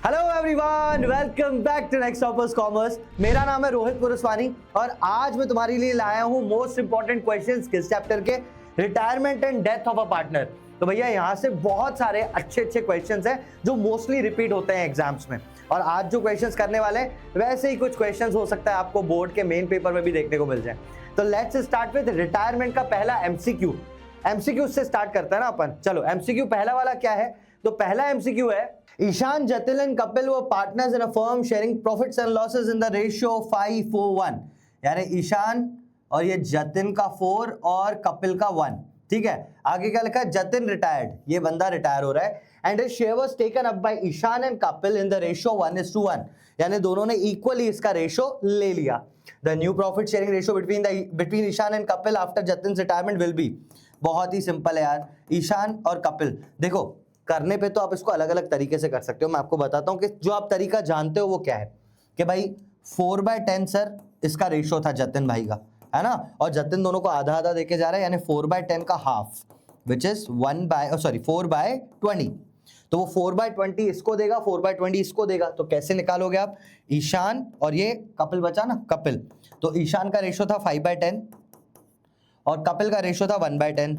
Hello everyone, welcome back to Next Toppers commerce. मेरा नाम है रोहित पुरस्वानी और आज मैं तुम्हारे लिए लाया हूं मोस्ट इंपॉर्टेंट क्वेश्चंस किस चैप्टर के, retirement and death of a partner. तो भैया यहाँ से बहुत सारे अच्छे क्वेश्चंस हैं जो मोस्टली रिपीट होते हैं एग्जाम्स में, और आज जो क्वेश्चंस करने वाले हैं वैसे ही कुछ क्वेश्चंस हो सकता है आपको बोर्ड के मेन पेपर में भी देखने को मिल जाए। तो लेट्स स्टार्ट विद रिटायरमेंट का पहला एमसीक्यू। एमसीक्यू से स्टार्ट करते हैं ना अपन। चलो एमसीक्यू पहला वाला क्या है, तो पहला एमसीक्यू है Ishan, Jatin and Kapil were partners in a firm sharing profits and losses in the ratio 5:1। यानी ईशान और ये जतिन का 4 और कपिल का 1। ठीक है, आगे क्या लिखा है, जतिन रिटायर्ड, ये बंदा रिटायर हो रहा है, and his share was taken up by Ishan and Kapil in the ratio 1:1। यानी दोनों ने इक्वली इसका रेशियो ले लिया। The new profit sharing ratio between Ishan and Kapil after Jatin retirement will be. बहुत ही सिंपल है यार, ईशान और कपिल। देखो करने पे तो आप इसको अलग अलग तरीके से कर सकते हो, मैं आपको बताता हूं कि जो आप तरीका जानते हो वो क्या है। कि भाई 4/10 सर इसका रेशियो था जतिन भाई का, है ना, और जतिन दोनों को आधा आधा देके जा रहा है, यानी 4/10 का हाफ विच इज 4/20। तो वो 4/20 इसको देगा, 4/20 इसको देगा। तो कैसे निकालोगे आप, ईशान और ये कपिल बचा ना, कपिल। तो ईशान का रेशियो था 5/10 और कपिल का रेशियो था 1/10,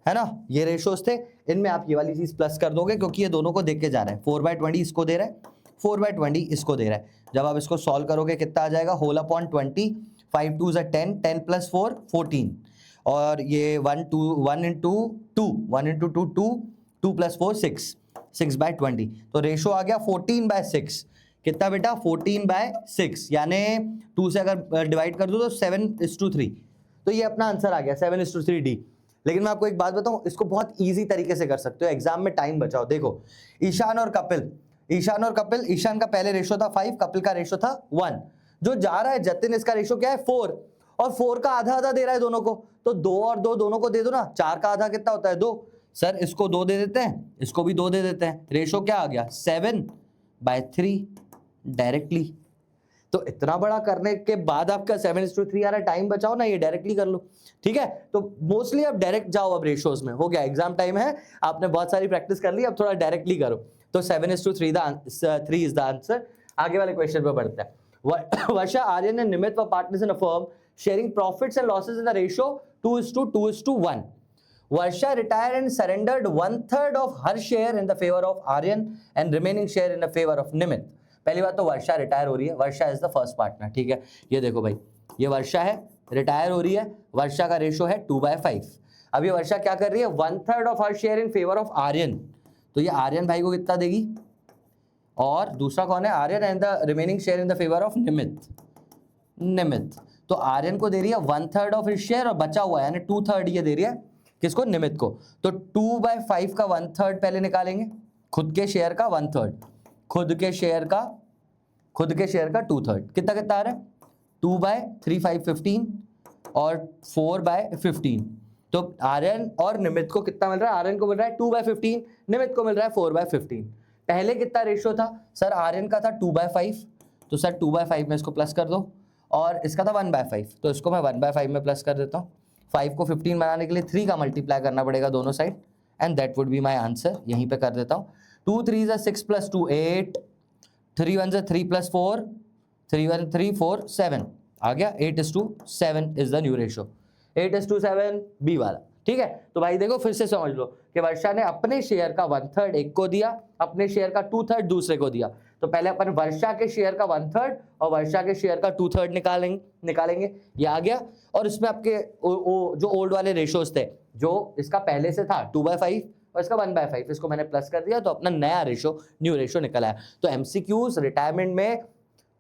है ना, ये रेशियोज थे। इनमें आप ये वाली चीज प्लस कर दोगे क्योंकि ये दोनों को देख के जा रहे हैं। 4/20 इसको दे रहा है, 4/20 इसको दे रहा है। जब आप इसको सॉल्व करोगे कितना आ जाएगा, होल अपॉन 20, 5 2 10, 10 + 4 14, और ये 1 into 2 2 + 4 6, 6/20। तो रेशियो आ गया 14/6। कितना बेटा, 14/6, यानी 2 से अगर डिवाइड कर दो तो 7:3। तो ये अपना आंसर आ गया 7:3 डी। लेकिन मैं आपको एक बात बताऊं, इसको बहुत इजी तरीके से कर सकते हो, एग्जाम में टाइम बचाओ। देखो ईशान और कपिल, ईशान का पहले रेशियो था 5, कपिल का रेशियो था 1। जो जा रहा है जतिन, इसका रेशियो क्या है 4, और 4 का आधा आधा दे रहा है दोनों को। तो 2 और 2 दोनों को दे दो ना, 4 का आधा कितना होता है 2। सर इसको 2 दे देते हैं, इसको भी 2 दे देते हैं। रेशियो क्या आ गया 7/3 डायरेक्टली। तो इतना बड़ा करने के बाद आपका 7:3 आ रहा है, टाइम बचाओ ना, ये डायरेक्टली कर लो। ठीक है, तो मोस्टली अब डायरेक्ट जाओ, अब रेशियोज में हो गया, एग्जाम टाइम है, आपने बहुत सारी प्रैक्टिस कर ली, अब थोड़ा डायरेक्टली करो। तो 7:3 इज द आंसर। आगे वाले क्वेश्चन पे बढ़ते हैं। Varsha, Aryan and Nimit were partners in a firm sharing profits and losses in the ratio 2:1। Varsha retired and surrendered 1/3 of her share in the favor of Aryan and remaining share in the favor of Nimit। पहली बात तो वर्षा retire हो रही है, वर्षा is the first partner. ठीक है, ये देखो भाई, ये वर्षा है, रिटायर हो रही है, वर्षा का रेशियो है 2/5। अब ये वर्षा क्या कर रही है, 1/3 of her share in favour of Aryan. तो ये आर्यन भाई को कितना देगी, और दूसरा कौन है, Aryan, and the remaining share in the favour of Nimit. तो आर्यन को दे रही है 1/3 ऑफ हिज शेयर, और बचा हुआ है यानी 2/3 ये दे रही है किसको, निमित को। तो 2/5 का 1/3 पहले निकालेंगे, खुद के शेयर का 1/3, खुद के शेयर का 2/3। कितना कितना आ रहा है, 2/3 5 15 और 4/15। तो आर्यन और निमित को कितना मिल रहा है, आर्यन को मिल रहा है 2/15, निमित को मिल रहा है 4/15। पहले कितना रेशियो था सर, आर्यन का था 2/5, तो सर 2/5 में इसको प्लस कर दो, और इसका था 1/5, तो इसको मैं 1/5 में प्लस कर देता हूँ। 5 को 15 बनाने के लिए 3 का मल्टीप्लाई करना पड़ेगा दोनों side, and that would be my answer. यहीं पे कर देता हूँ। 2 3 6 + 2 8, 3 1 3 + 4, 3 1 3 4 7 आ गया, 8:7 is the new ratio, 8:7 B वाला। ठीक है, तो भाई देखो फिर से समझ लो कि वर्षा ने अपने शेयर का 1/3 एक को दिया, अपने शेयर का 2/3 दूसरे को दिया। तो पहले अपन वर्षा के शेयर का 1/3 और वर्षा के शेयर का 2/3 निकालेंगे, ये आ गया। और इसमें आपके जो ओल्ड वाले रेशियोज थे, जो इसका पहले से था 2/5 और इसका 1/5, इसको मैंने प्लस कर दिया, तो अपना नया रेशियो, न्यू रेशियो निकल आया। तो एमसीक्यूज रिटायरमेंट में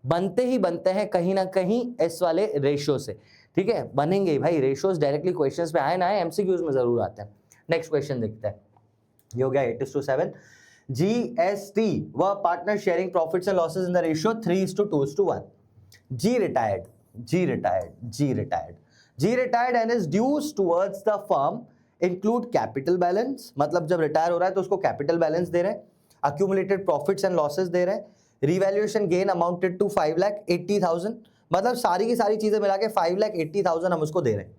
बनते ही बनते हैं कहीं ना कहीं इस वाले रेशियो से। ठीक है, बनेंगे ही भाई, रेशियोज डायरेक्टली क्वेश्चंस में आए ना आए, एमसीक्यूज में जरूर आते हैं। नेक्स्ट क्वेश्चन देखते हैं, ये हो गया 8:7। GST व partner sharing profits and losses in the ratio 3:2:1। G retired and his dues towards the firm include capital balance, मतलब जब रिटायर हो रहा है तो उसको कैपिटल बैलेंस दे रहे हैं, accumulated profits and losses दे रहे हैं, रिवैल्यूएशन गेन अमाउंटेड टू 5,80,000, मतलब सारी की सारी चीजें मिला के 5,80,000 हम उसको दे रहे हैं।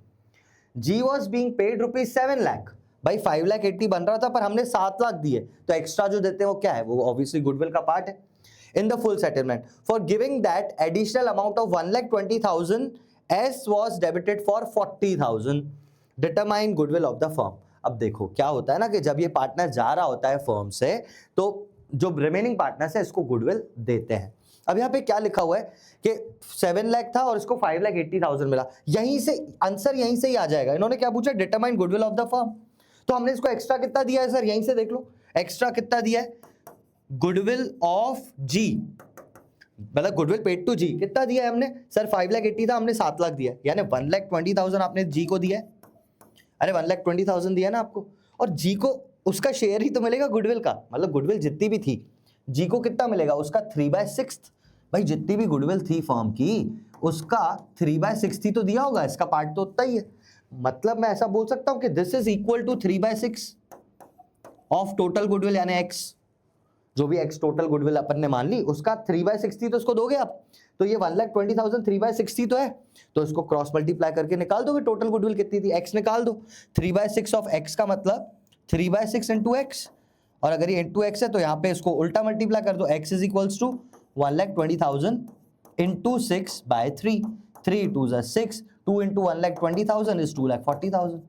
G was being paid ₹7 lakh भाई 5,80,000 बन रहा था पर हमने 7 लाख दिए, तो एक्स्ट्रा जो देते हैं वो क्या है, वो ऑब्वियसली गुडविल का पार्ट है। In the full settlement for giving that additional amount of 1,20,000 S was debited for 40,000, determine goodwill of the firm. अब देखो क्या होता है ना कि जब ये पार्टनर जा रहा होता है फर्म से, तो जो रिमेनिंग पार्टनर्स है इसको गुडविल देते हैं। अब यहाँ पे क्या लिखा हुआ है कि 7 लाख था और इसको 5,80,000 मिला, यहीं से आंसर यहीं से ही आ जाएगा। इन्होंने क्या पूछा, determine goodwill of the firm, तो हमने इसको एक्स्ट्रा कितना दिया है सर, यहीं से देख लो एक्स्ट्रा कितना दिया है, गुडविल ऑफ जी, मतलब गुडविल पेड टू जी कितना दिया है हमने सर, 5,80,000 था, हमने 7 लाख दिया, यानी 1,20,000 आपने जी को दिया है। अरे 1,20,000 दिया ना आपको, और जी को उसका शेयर ही तो मिलेगा गुडविल का, मतलब गुडविल जितनी भी थी जी को कितना मिलेगा, उसका 3/6। भाई जितनी भी गुडविल थी फर्म की उसका 3/6 ही तो दिया होगा, इसका पार्ट तो उतना ही है। मतलब मैं ऐसा बोल सकता हूं कि this is equal to 3/6 of total goodwill, यानी एक्स, जो भी एक्स टोटल गुडविल अपन ने मान ली उसका 3/60 तो इसको दोगे आप, तो ये 1,20,000 3/60 तो है, तो इसको क्रॉस मल्टीप्लाई करके निकाल दोगे टोटल गुडविल कितनी थी, एक्स निकाल दो। 3/6 ऑफ एक्स का मतलब 3/6 इंटू एक्स, और अगर ये इंटू एक्स है तो यहाँ पे इसको उल्टा मल्टीप्लाई कर दो, X is equals to 1,20,000 into 6/3, 3 2 6, 2 into 1,20,000 is 2,40,000,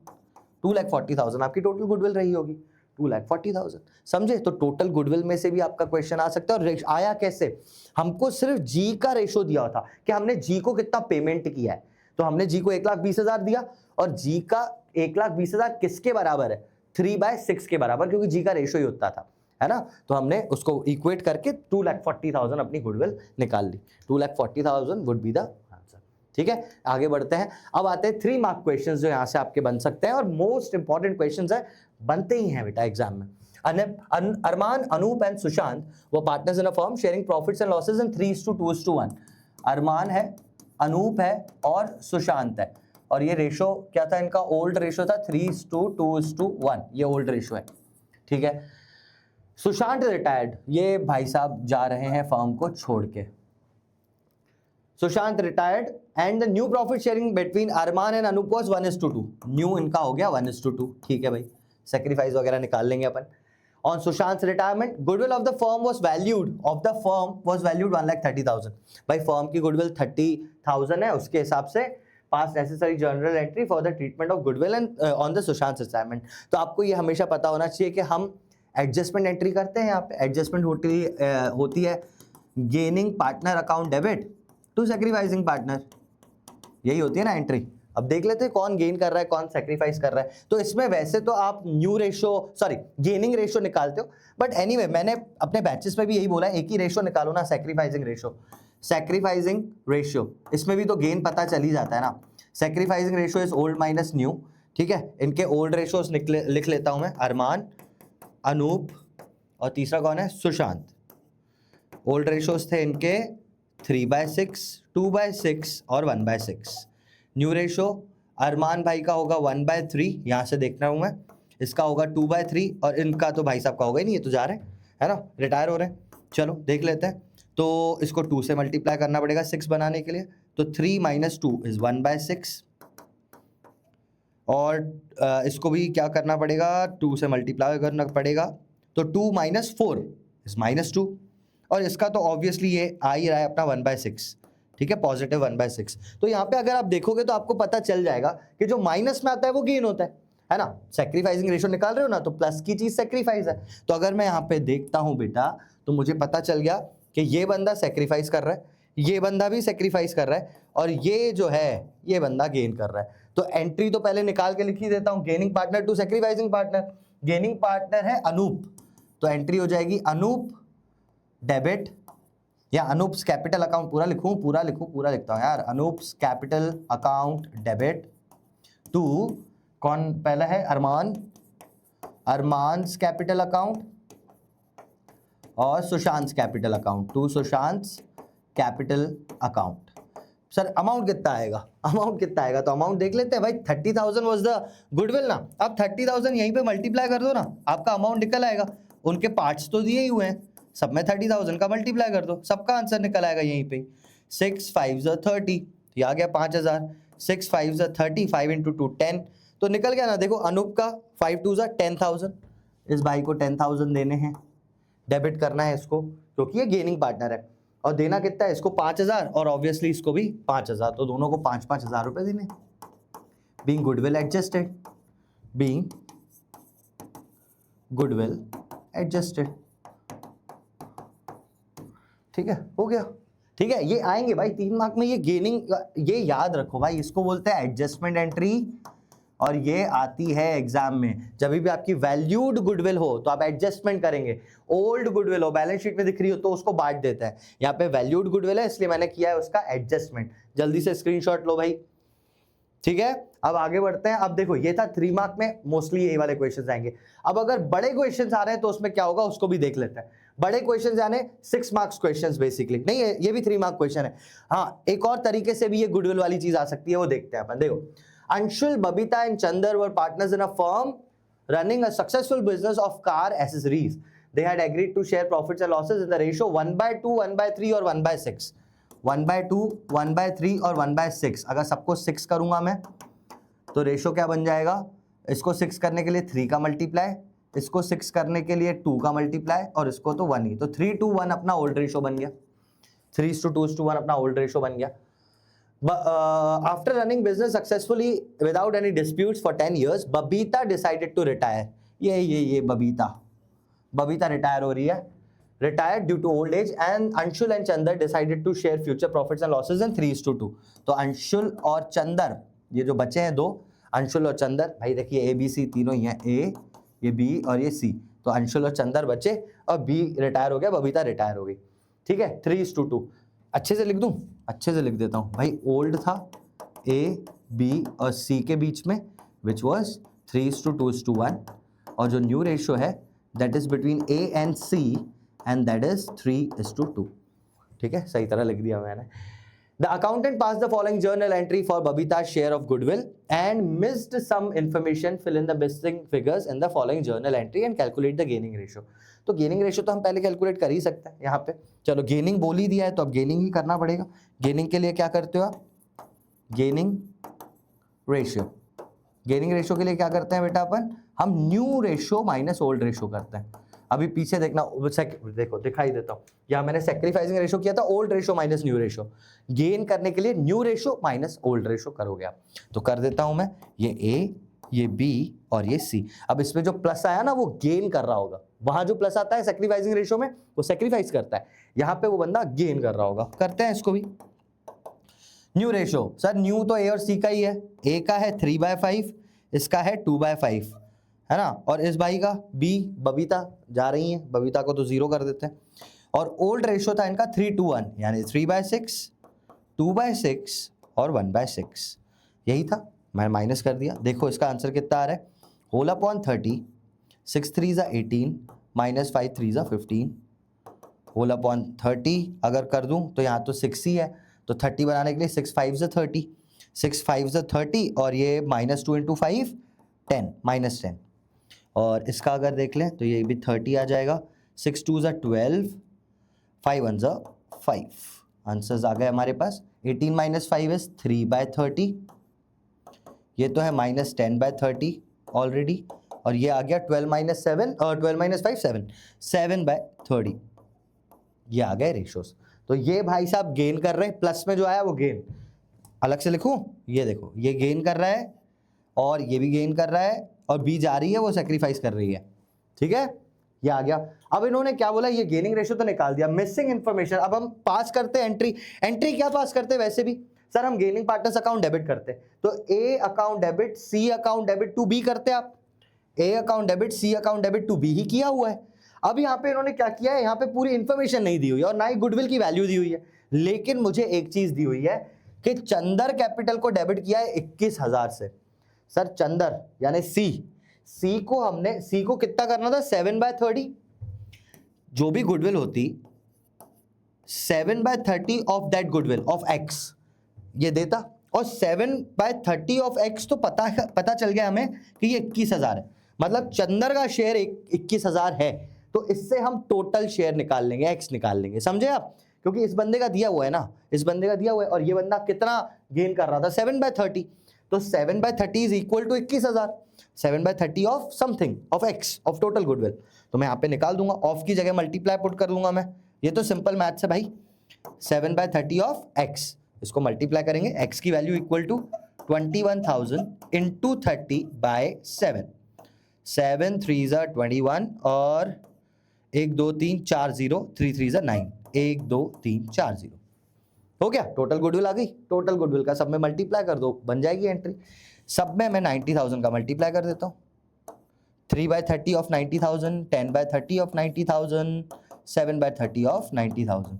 2,40,000 आपकी टोटल गुडविल रही होगी, 2,40,000। समझे, तो टोटल गुडविल में से भी आपका क्वेश्चन आ सकता है। और आया कैसे, हमको सिर्फ जी का रेशो दिया था कि हमने जी को कितना पेमेंट किया है, तो हमने जी को 1,20,000 दिया, और जी का 1,20,000 किसके बराबर है, 3/6 के बराबर, क्योंकि जी का रेशो ही उतना था, है ना। तो हमने उसको इक्वेट करके 2,40,000 अपनी गुडविल निकाल ली, 2,40,000 वुड बी द आंसर। ठीक है, आगे बढ़ते हैं। अब आते हैं 3 मार्क क्वेश्चंस जो यहाँ से आपके बन सकते हैं, और मोस्ट इंपॉर्टेंट क्वेश्चंस है, बनते ही हैं बेटा एग्जाम में। अरमान, अनूप एंड सुशांत वो partners in a firm sharing profits and losses इन 3:2:1। अरमान है, अनूप है और सुशांत है, और ये रेशो क्या था इनका, ओल्ड रेशो था 3:2:1, ये ओल्ड रेशो है। ठीक है, सुशांत रिटायर्ड, ये भाई साहब जा रहे हैं फर्म को छोड़ के, Sushant retired and the new profit sharing between Arman and Anoop was 1:2, new इनका हो गया 1:2। ठीक है भाई, सेक्रीफाइस वगैरह निकाल लेंगे अपन। On Sushant retirement goodwill of the firm was valued 1,30,000। भाई फर्म की गुडविल 30,000 है, उसके हिसाब से पास necessary journal entry for the treatment of goodwill and on the Sushant retirement. तो आपको ये हमेशा पता होना चाहिए कि हम एडजस्टमेंट एंट्री करते हैं, यहाँ पे एडजस्टमेंट होती है gaining partner account debit to sacrificing partner, यही होती है ना एंट्री। अब देख लेते हैं कौन गेन कर रहा है कौन सैक्रिफाइस कर रहा है। तो इसमें वैसे तो आप न्यू रेशो गेनिंग रेशो निकालते हो, बट एनीवे मैंने अपने बैचेस में भी यही बोला है, एक ही रेशो निकालो ना, सैक्रिफाइसिंग रेशो, इसमें भी तो गेन पता चल ही जाता है ना। Sacrificing ratio is old minus new. ठीक है, इनके ओल्ड रेशोज लिख लेता हूं मैं, अरमान, अनूप और तीसरा कौन है, सुशांत। ओल्ड रेशोज थे इनके 3/6, 2/6 और 1/6। न्यू रेशो अरमान भाई का होगा 1/3, यहाँ से देखना हूँ मैं, इसका होगा 2/3, और इनका तो भाई साहब का होगा ही नहीं, ये तो जा रहे हैं, है ना, रिटायर हो रहे हैं। चलो देख लेते हैं, तो इसको 2 से मल्टीप्लाई करना पड़ेगा 6 बनाने के लिए, तो 3 - 2 इज 1/6, और इसको भी क्या करना पड़ेगा, 2 से मल्टीप्लाई करना पड़ेगा, तो 2 - 4 इज -2, और इसका तो ऑब्वियसली ये आ ही रहा है अपना 1/6। ठीक है, पॉजिटिव 1/6। तो यहाँ पे अगर आप देखोगे तो आपको पता चल जाएगा कि जो माइनस में आता है वो गेन होता है ना। सैक्रिफाइसिंग रेशो निकाल रहे हो ना, तो प्लस की चीज सैक्रिफाइस है। तो अगर मैं यहाँ पे देखता हूँ बेटा, तो मुझे पता चल गया कि ये बंदा सैक्रिफाइस कर रहा है, ये बंदा भी सैक्रिफाइस कर रहा है, और ये जो है ये बंदा गेन कर रहा है। तो एंट्री तो पहले निकाल के लिख ही देता हूँ, gaining partner to sacrificing partner. Gaining partner है अनूप, तो एंट्री हो जाएगी अनूप डेबिट, या अनूप्स कैपिटल अकाउंट, पूरा लिखता हूँ यार, Anoop's capital account debit to, कौन पहला है, अरमान्स कैपिटल अकाउंट, और Sushant capital account, to Sushant capital account. Sir amount कितना आएगा, तो अमाउंट देख लेते हैं भाई। 30,000 वाज द गुडविल ना, अब 30,000 यहीं पे मल्टीप्लाई कर दो ना, आपका अमाउंट निकल आएगा। उनके पार्ट्स तो दिए ही हुए हैं, सब में 30,000 का मल्टीप्लाई कर दो, सबका आंसर निकल आएगा यहीं पे। 6 5 30, ये आ गया 5,000, 6 5 30, 5 × 2 10, तो निकल गया ना। देखो अनूप का 5 2 10,000, इस भाई को 10,000 देने हैं, डेबिट करना है इसको क्योंकि ये गेनिंग पार्टनर है, और देना कितना है इसको 5,000 और ऑब्वियसली इसको भी 5,000, तो दोनों को 5,000 रुपए देने। Being goodwill adjusted, being goodwill adjusted, ठीक है, हो गया। ठीक है, ये आएंगे भाई 3 मार्क में, ये गेनिंग, ये याद रखो भाई, इसको बोलते हैं एडजस्टमेंट एंट्री, और ये आती है एग्जाम में। जब भी आपकी वैल्यूड गुडविल हो तो आप एडजस्टमेंट करेंगे, ओल्ड गुडविल हो बैलेंस शीट में दिख रही हो तो उसको बांट देता है। यहाँ पे वैल्यूड गुडविल है इसलिए मैंने किया है उसका एडजस्टमेंट। जल्दी से स्क्रीनशॉट लो भाई, ठीक है। अब आगे बढ़ते हैं। अब देखो ये था 3 मार्क में, मोस्टली ये वाले क्वेश्चन आएंगे। अब अगर बड़े क्वेश्चन आ रहे हैं तो उसमें क्या होगा उसको भी देख लेते हैं। बड़े क्वेश्चन यानी 6 मार्क्स क्वेश्चन बेसिकली, नहीं है ये भी 3 मार्क क्वेश्चन है। हाँ, एक और तरीके से भी ये गुडविल वाली चीज आ सकती है, वो देखते हैं अपन। देखो, Anshul, Babita and Chandar were partners in a firm running a successful business of car accessories. They had agreed to share profits and losses in the ratio 1/2, 1/3 और 1/6. 1/2, 1/3 और 1/6। अगर सबको 6 करूंगा मैं तो रेशो क्या बन जाएगा? इसको 6 करने के लिए 3 का मल्टीप्लाई, इसको 6 करने के लिए 2 का मल्टीप्लाई, और इसको तो 1 ही। तो 3:1 अपना ओल्ड रेशो बन गया, 3:2:1 अपना ओल्ड रेशो बन गया। After running business successfully without any disputes for 10 years, Babita decided to retire. ये Babita retire हो रही है, retired due to old age, and Anshul and Chandar decided to share future profits and losses in 3:2. तो अंशुल और चंदर, ये जो बच्चे हैं दो, अंशुल और चंदर, भाई देखिए ABC तीनों ही हैं, A, ये B और ये C। तो अंशुल और चंदर बच्चे, और B रिटायर हो गया, बबीता रिटायर हो गई, ठीक है। 3:2। अच्छे से लिख दूं? अच्छे से लिख देता हूं भाई। ओल्ड था A, B और C के बीच में, विच वॉज 3:2:1, और जो न्यू रेशियो है that is between A and C and that is 3:2। ठीक है, सही तरह लिख दिया मैंने। The accountant passed the following journal entry for Babita's share of goodwill and missed some information. Fill in the missing figures in the following journal entry and calculate the gaining ratio. तो gaining ratio तो हम पहले calculate कर ही सकते हैं यहाँ पे। चलो गेनिंग बोल ही दिया है तो अब गेनिंग ही करना पड़ेगा। गेनिंग के लिए क्या करते हो आप? गेनिंग रेशियो, गेनिंग रेशियो के लिए क्या करते हैं बेटा अपन? हम new ratio minus old ratio करते हैं। अभी पीछे देखना, देखो दिखाई देता हूँ, यहाँ मैंने सेक्रीफाइसिंग रेशियो किया था, old ratio minus new ratio. Gain करने के लिए new ratio minus old ratio करोगे आप। तो कर देता हूं मैं, ये A, ये B और ये C। अब इसमें जो प्लस आया ना वो गेन कर रहा होगा, वहां जो प्लस आता है सेक्रीफाइसिंग रेशियो में वो सेक्रीफाइस करता है, यहाँ पे वो बंदा गेन कर रहा होगा। करते हैं इसको भी। न्यू रेशियो, सर न्यू तो A और C का ही है। A का है 3/5, इसका है 2/5, है ना। और इस भाई का B, बबीता जा रही है, बबीता को तो 0 कर देते हैं। और ओल्ड रेशियो था इनका 3:1, यानी 3/6, 2/6 और 1/6, यही था। मैं माइनस कर दिया। देखो इसका आंसर कितना आ रहा है? Whole upon 30, 6 3 18 minus 5 3 15। Whole upon 30 अगर कर दूं तो यहाँ तो 6 ही है, तो 30 बनाने के लिए 6 5 30, 6 5 30, और ये -2 × 5 10, -10। और इसका अगर देख लें तो ये भी 30 आ जाएगा। 6 2 12, 5 1 5। आंसर्स आ गए हमारे पास। 18 - 5 इज 3/30, ये तो है -10/30 ऑलरेडी, और ये आ गया 12 - 7 और 12 - 5 7, 7/30। ये आ गए रेशियोज। तो ये भाई साहब गेन कर रहे हैं, प्लस में जो आया वो गेन। अलग से लिखूं? ये देखो, ये गेन कर रहा है और ये भी गेन कर रहा है, और बी जा रही है वो सेक्रीफाइस कर रही है, ठीक है। ये आ गया। अब इन्होंने क्या बोला? ये गेनिंग रेशियो तो निकाल दिया, मिसिंग इंफॉर्मेशन। अब हम पास करते हैं एंट्री। एंट्री क्या पास करते हैं वैसे भी? सर हम गेनिंग पार्टनर्स अकाउंट डेबिट करते हैं, तो A account debit, C account debit to B करते हैं आप। A account debit, C account debit to B ही किया हुआ है। अब यहाँ पे इन्होंने क्या किया है? यहाँ पे पूरी इंफॉर्मेशन नहीं दी हुई है और ना ही गुडविल की वैल्यू दी हुई है, लेकिन मुझे एक चीज दी हुई है कि चंदर कैपिटल को डेबिट किया है 21,000 से। सर चंदर यानी सी को हमने, सी को कितना करना था? 7/30। जो भी गुडविल होती 7/30 of that goodwill of x ये देता, और 7/30 ऑफ एक्स तो पता चल गया हमें कि ये 21,000 है। मतलब चंदर का शेयर 21,000 है, तो इससे हम टोटल शेयर निकाल लेंगे, एक्स निकाल लेंगे, समझे आप? क्योंकि इस बंदे का दिया हुआ है ना, इस बंदे का दिया हुआ है, और ये बंदा कितना गेन कर रहा था? 7/30। तो 7/30 is equal to 21,000, 7/30 of something of X of total goodwill. तो मैं यहाँ पे निकाल दूंगा, ऑफ की जगह मल्टीप्लाई पुट कर लूंगा मैं, ये तो सिंपल मैथ्स है भाई। 7/30 ऑफ एक्स, इसको मल्टीप्लाई करेंगे, एक्स की वैल्यू इक्वल टू 21,000 इंटू 30/7, 7 3 21 और 1 2 3 4 0, 3 3 9, 1 2 3 4 0 हो गया। टोटल गुडविल आ गई, टोटल गुडविल का सब में मल्टीप्लाई कर दो, बन जाएगी एंट्री। सब में मैं 90,000 का मल्टीप्लाई कर देता हूँ, 3/30 ऑफ 90,000, 10/30 ऑफ 90,000, 7/30 ऑफ 90,000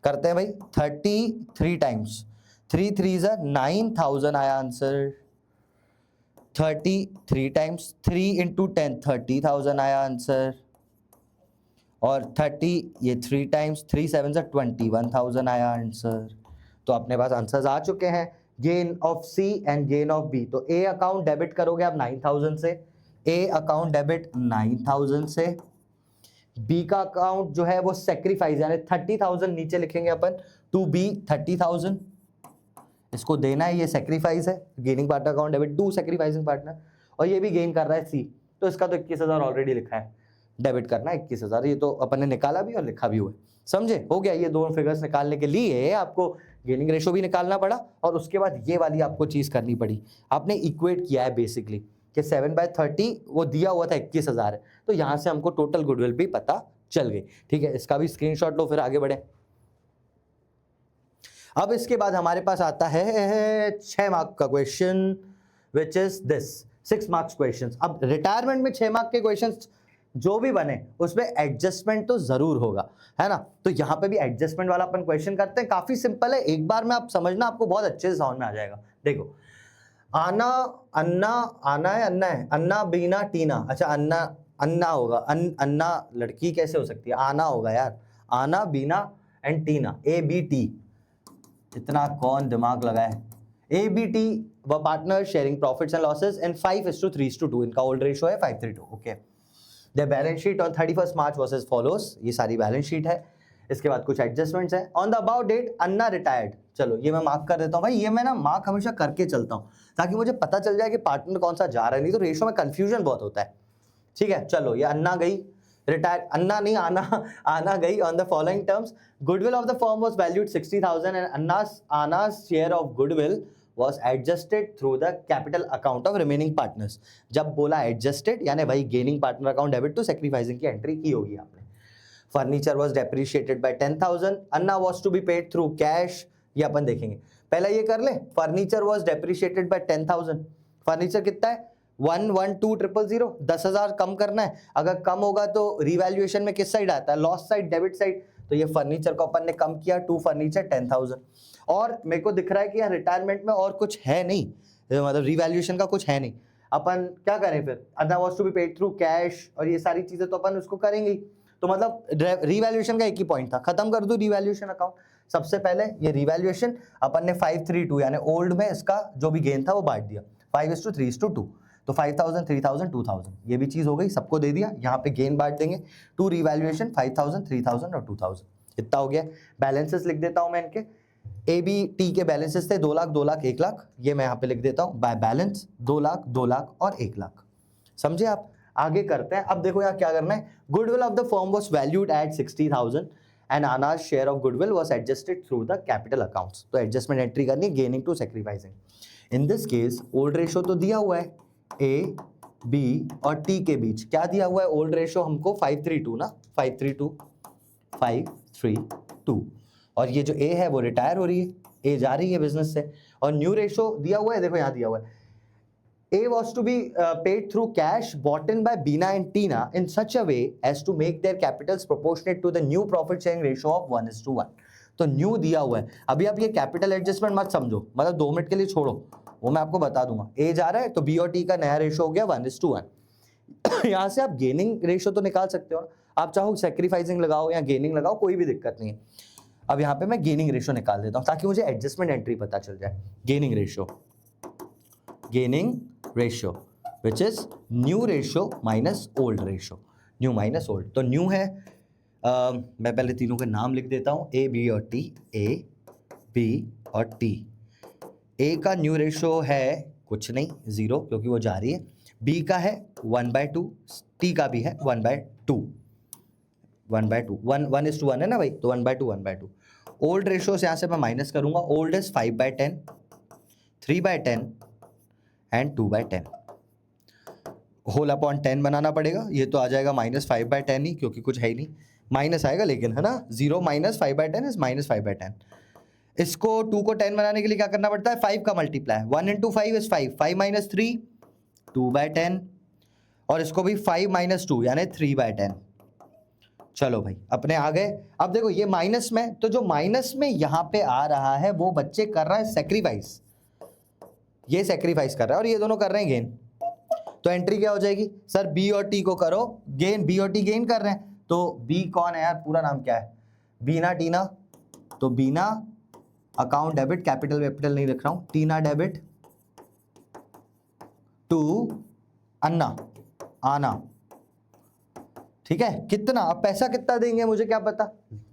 करते हैं भाई। 33 टाइम्स, 3 3 9,000 आया आंसर। 33 टाइम्स 3 इंटू 10, 30,000 आया आंसर। और 30 ये 3 टाइम्स 3 7 21,000 आया आंसर। तो अपने पास आंसर्स आ चुके हैं, gain of C and gain of B. तो ए अकाउंट डेबिट करोगे आप 9,000 से, ए अकाउंट डेबिट 9,000 से, बी का अकाउंट जो है वो सेक्रीफाइस यानी 30,000 नीचे लिखेंगे अपन, टू बी 30,000 इसको देना है, ये सेक्रीफाइस है, gaining partner account debit to sacrificing partner. और ये भी गेन कर रहा है सी, तो इसका तो 21,000 ऑलरेडी लिखा है, डेबिट करना है 21,000, ये तो अपन ने निकाला भी और लिखा भी हुआ है, समझे? हो गया। ये दोनों फिगर्स निकालने के लिए आपको गेनिंग रेशो भी निकालना पड़ा और उसके बाद ये वाली आपको चीज करनी पड़ी, आपने इक्वेट किया है बेसिकली कि 7/30 वो दिया हुआ था 21,000 है, तो यहां से हमको टोटल गुडविल भी पता चल गई। ठीक है, इसका भी स्क्रीनशॉट लो, फिर आगे बढ़े। अब इसके बाद हमारे पास आता है 6 मार्क का question, which is this 6 marks question. अब रिटायरमेंट में 6 मार्क के क्वेश्चन जो भी बने उसमें एडजस्टमेंट तो जरूर होगा, है ना? तो यहाँ पे भी एडजस्टमेंट वाला अपन क्वेश्चन करते हैं, काफी सिंपल है, एक बार में आप समझना, आपको बहुत अच्छे से समझ में आ जाएगा। देखो, आना अन्ना, आना है अन्ना है, अन्ना बीना टीना, अच्छा अन्ना अन्ना होगा, अन्ना लड़की कैसे हो सकती है, आना होगा यार, आना बीना एंड टीना, ABT, इतना कौन दिमाग लगाए। ABT व partner sharing profits and losses in 5:3:2, इनका ओल्ड रेशियो है 5:3:2। Okay, the balance sheet on 31 March was as follows, ये सारी बैलेंस शीट है। इसके बाद कुछ एडजस्टमेंट्स हैं। On the about date Anna retired, चलो ये मैं मार्क कर देता हूँ भाई, ये मैं ना मार्क हमेशा करके चलता हूँ ताकि मुझे पता चल जाए कि पार्टनर कौन सा जा रहा है, नहीं तो रेशियो में कंफ्यूजन बहुत होता है। ठीक है, चलो ये अन्ना गई रिटायर, अन्ना नहीं आना, आना गई। On the following terms goodwill of the firm was valued 60,000 and Anna's share of goodwill was adjusted through the capital account of remaining partners। जब बोला adjusted यानी भाई gaining partner account debit to sacrificing की entry की होगी आपने। Furniture was depreciated by 10,000, Anna was to be paid through cash, ये अपन देखेंगे। पहला ये कर ले, furniture was depreciated by 10,000, furniture कितना है 112,000, 10,000 कम करना है, अगर कम होगा तो रिवैल्यूएशन में किस साइड आता है, लॉस साइड, डेबिट साइड, तो ये फर्नीचर को अपन ने कम किया, टू फर्नीचर 10,000। और मेरे को दिख रहा है कि यहाँ रिटायरमेंट में और कुछ है नहीं, मतलब रिवैल्यूएशन का कुछ है नहीं, अपन क्या करें फिर, Anna was to be paid through cash और ये सारी चीजें तो अपन उसको करेंगे ही, तो मतलब रिवैल्यूएशन का एक ही पॉइंट था, खत्म कर दो रिवैल्यूएशन अकाउंट। सबसे पहले ये रिवैल्यूएशन अपन ने 5:3:2 यानी ओल्ड में इसका जो भी गेन था वो बांट दिया 5:3:2, तो 5,000 3,000 2,000 ये भी चीज हो गई, सबको दे दिया। यहाँ पे गेन बांट देंगे, टू रिवैल्यूएशन 5,000 3,000 और 2,000, इतना हो गया। बैलेंसेस लिख देता हूं मैं इनके, ABT के बैलेंसेस थे 2 लाख 2 लाख 1 लाख, ये मैं यहाँ पे लिख देता हूँ बाय बैलेंस 2 लाख 2 लाख और 1 लाख, समझे आप? आगे करते हैं। अब देखो यहाँ क्या करना है, goodwill of the firm was valued at 60,000 and Anna's share of goodwill was adjusted through the capital accounts. तो एडजस्टमेंट एंट्री करनी है, gaining to sacrificing. In this case old ratio तो दिया हुआ है A, B और T के बीच, क्या दिया हुआ है ओल्ड रेशियो हमको 5:3:2 ना, 5:3:2 और ये जो A है वो रिटायर हो रही है, A जा रही है बिजनेस से। और न्यू रेशियो दिया हुआ है, देखो यहाँ दिया हुआ है, A was to be paid through cash bought in by Bina and Tina in such a way as to make their capitals proportionate to the new profit sharing ratio of 1:1। तो new दिया हुआ है। अभी आप ये capital adjustment मत समझो, मतलब 2 मिनट के लिए छोड़ो, वो मैं आपको बता दूंगा। A जा रहा है तो B और T का नया रेशियो हो गया 1:1। यहाँ से आप गेनिंग रेशियो तो निकाल सकते हो ना, आप चाहो सेक्रीफाइसिंग लगाओ या गेनिंग लगाओ, कोई भी दिक्कत नहीं है। अब यहाँ पे मैं गेनिंग रेशियो निकाल देता हूँ ताकि मुझे एडजस्टमेंट एंट्री पता चल जाए। Gaining ratio which is new ratio minus old ratio, new minus old. तो न्यू है, मैं पहले तीनों के नाम लिख देता हूँ, A, B और T, A, B और T। A का न्यू रेशियो है कुछ नहीं, 0 क्योंकि वो जा रही है। बी का है 1/2, टी का भी है 1/2, 1/2, 1:1 है ना भाई, तो 1/2, 1/2। ओल्ड रेशियो से यहाँ से मैं माइनस करूंगा। Old is 5/10, 3/10 and 2/10। Whole upon 10 बनाना पड़ेगा, ये तो आ जाएगा -5/10 ही, क्योंकि कुछ है ही नहीं, माइनस आएगा लेकिन, है ना। 0 - 5/10 इज -5/10। इसको 2 को 10 बनाने के लिए क्या करना पड़ता है, 5 का मल्टीप्लाई। 1 × 5 इज 5, 5 - 3 2/10, और इसको भी 5 - 2 यानी 3/10। चलो भाई अपने आ गए। अब देखो ये माइनस में, तो जो माइनस में यहां पे आ रहा है वो बच्चे कर रहा है सेक्रीफाइस, ये सेक्रीफाइस कर रहा है और ये दोनों कर रहे हैं गेन। तो एंट्री क्या हो जाएगी सर, बी और टी को करो गेन, बी और टी गेन कर रहे हैं। तो बी कौन है यार, पूरा नाम क्या है, बीना टीना, तो बीना अकाउंट डेबिट, कैपिटल नहीं लिख रहा हूं, टीना डेबिट टू अन्ना आना, ठीक है। कितना, अब पैसा कितना देंगे मुझे क्या पता,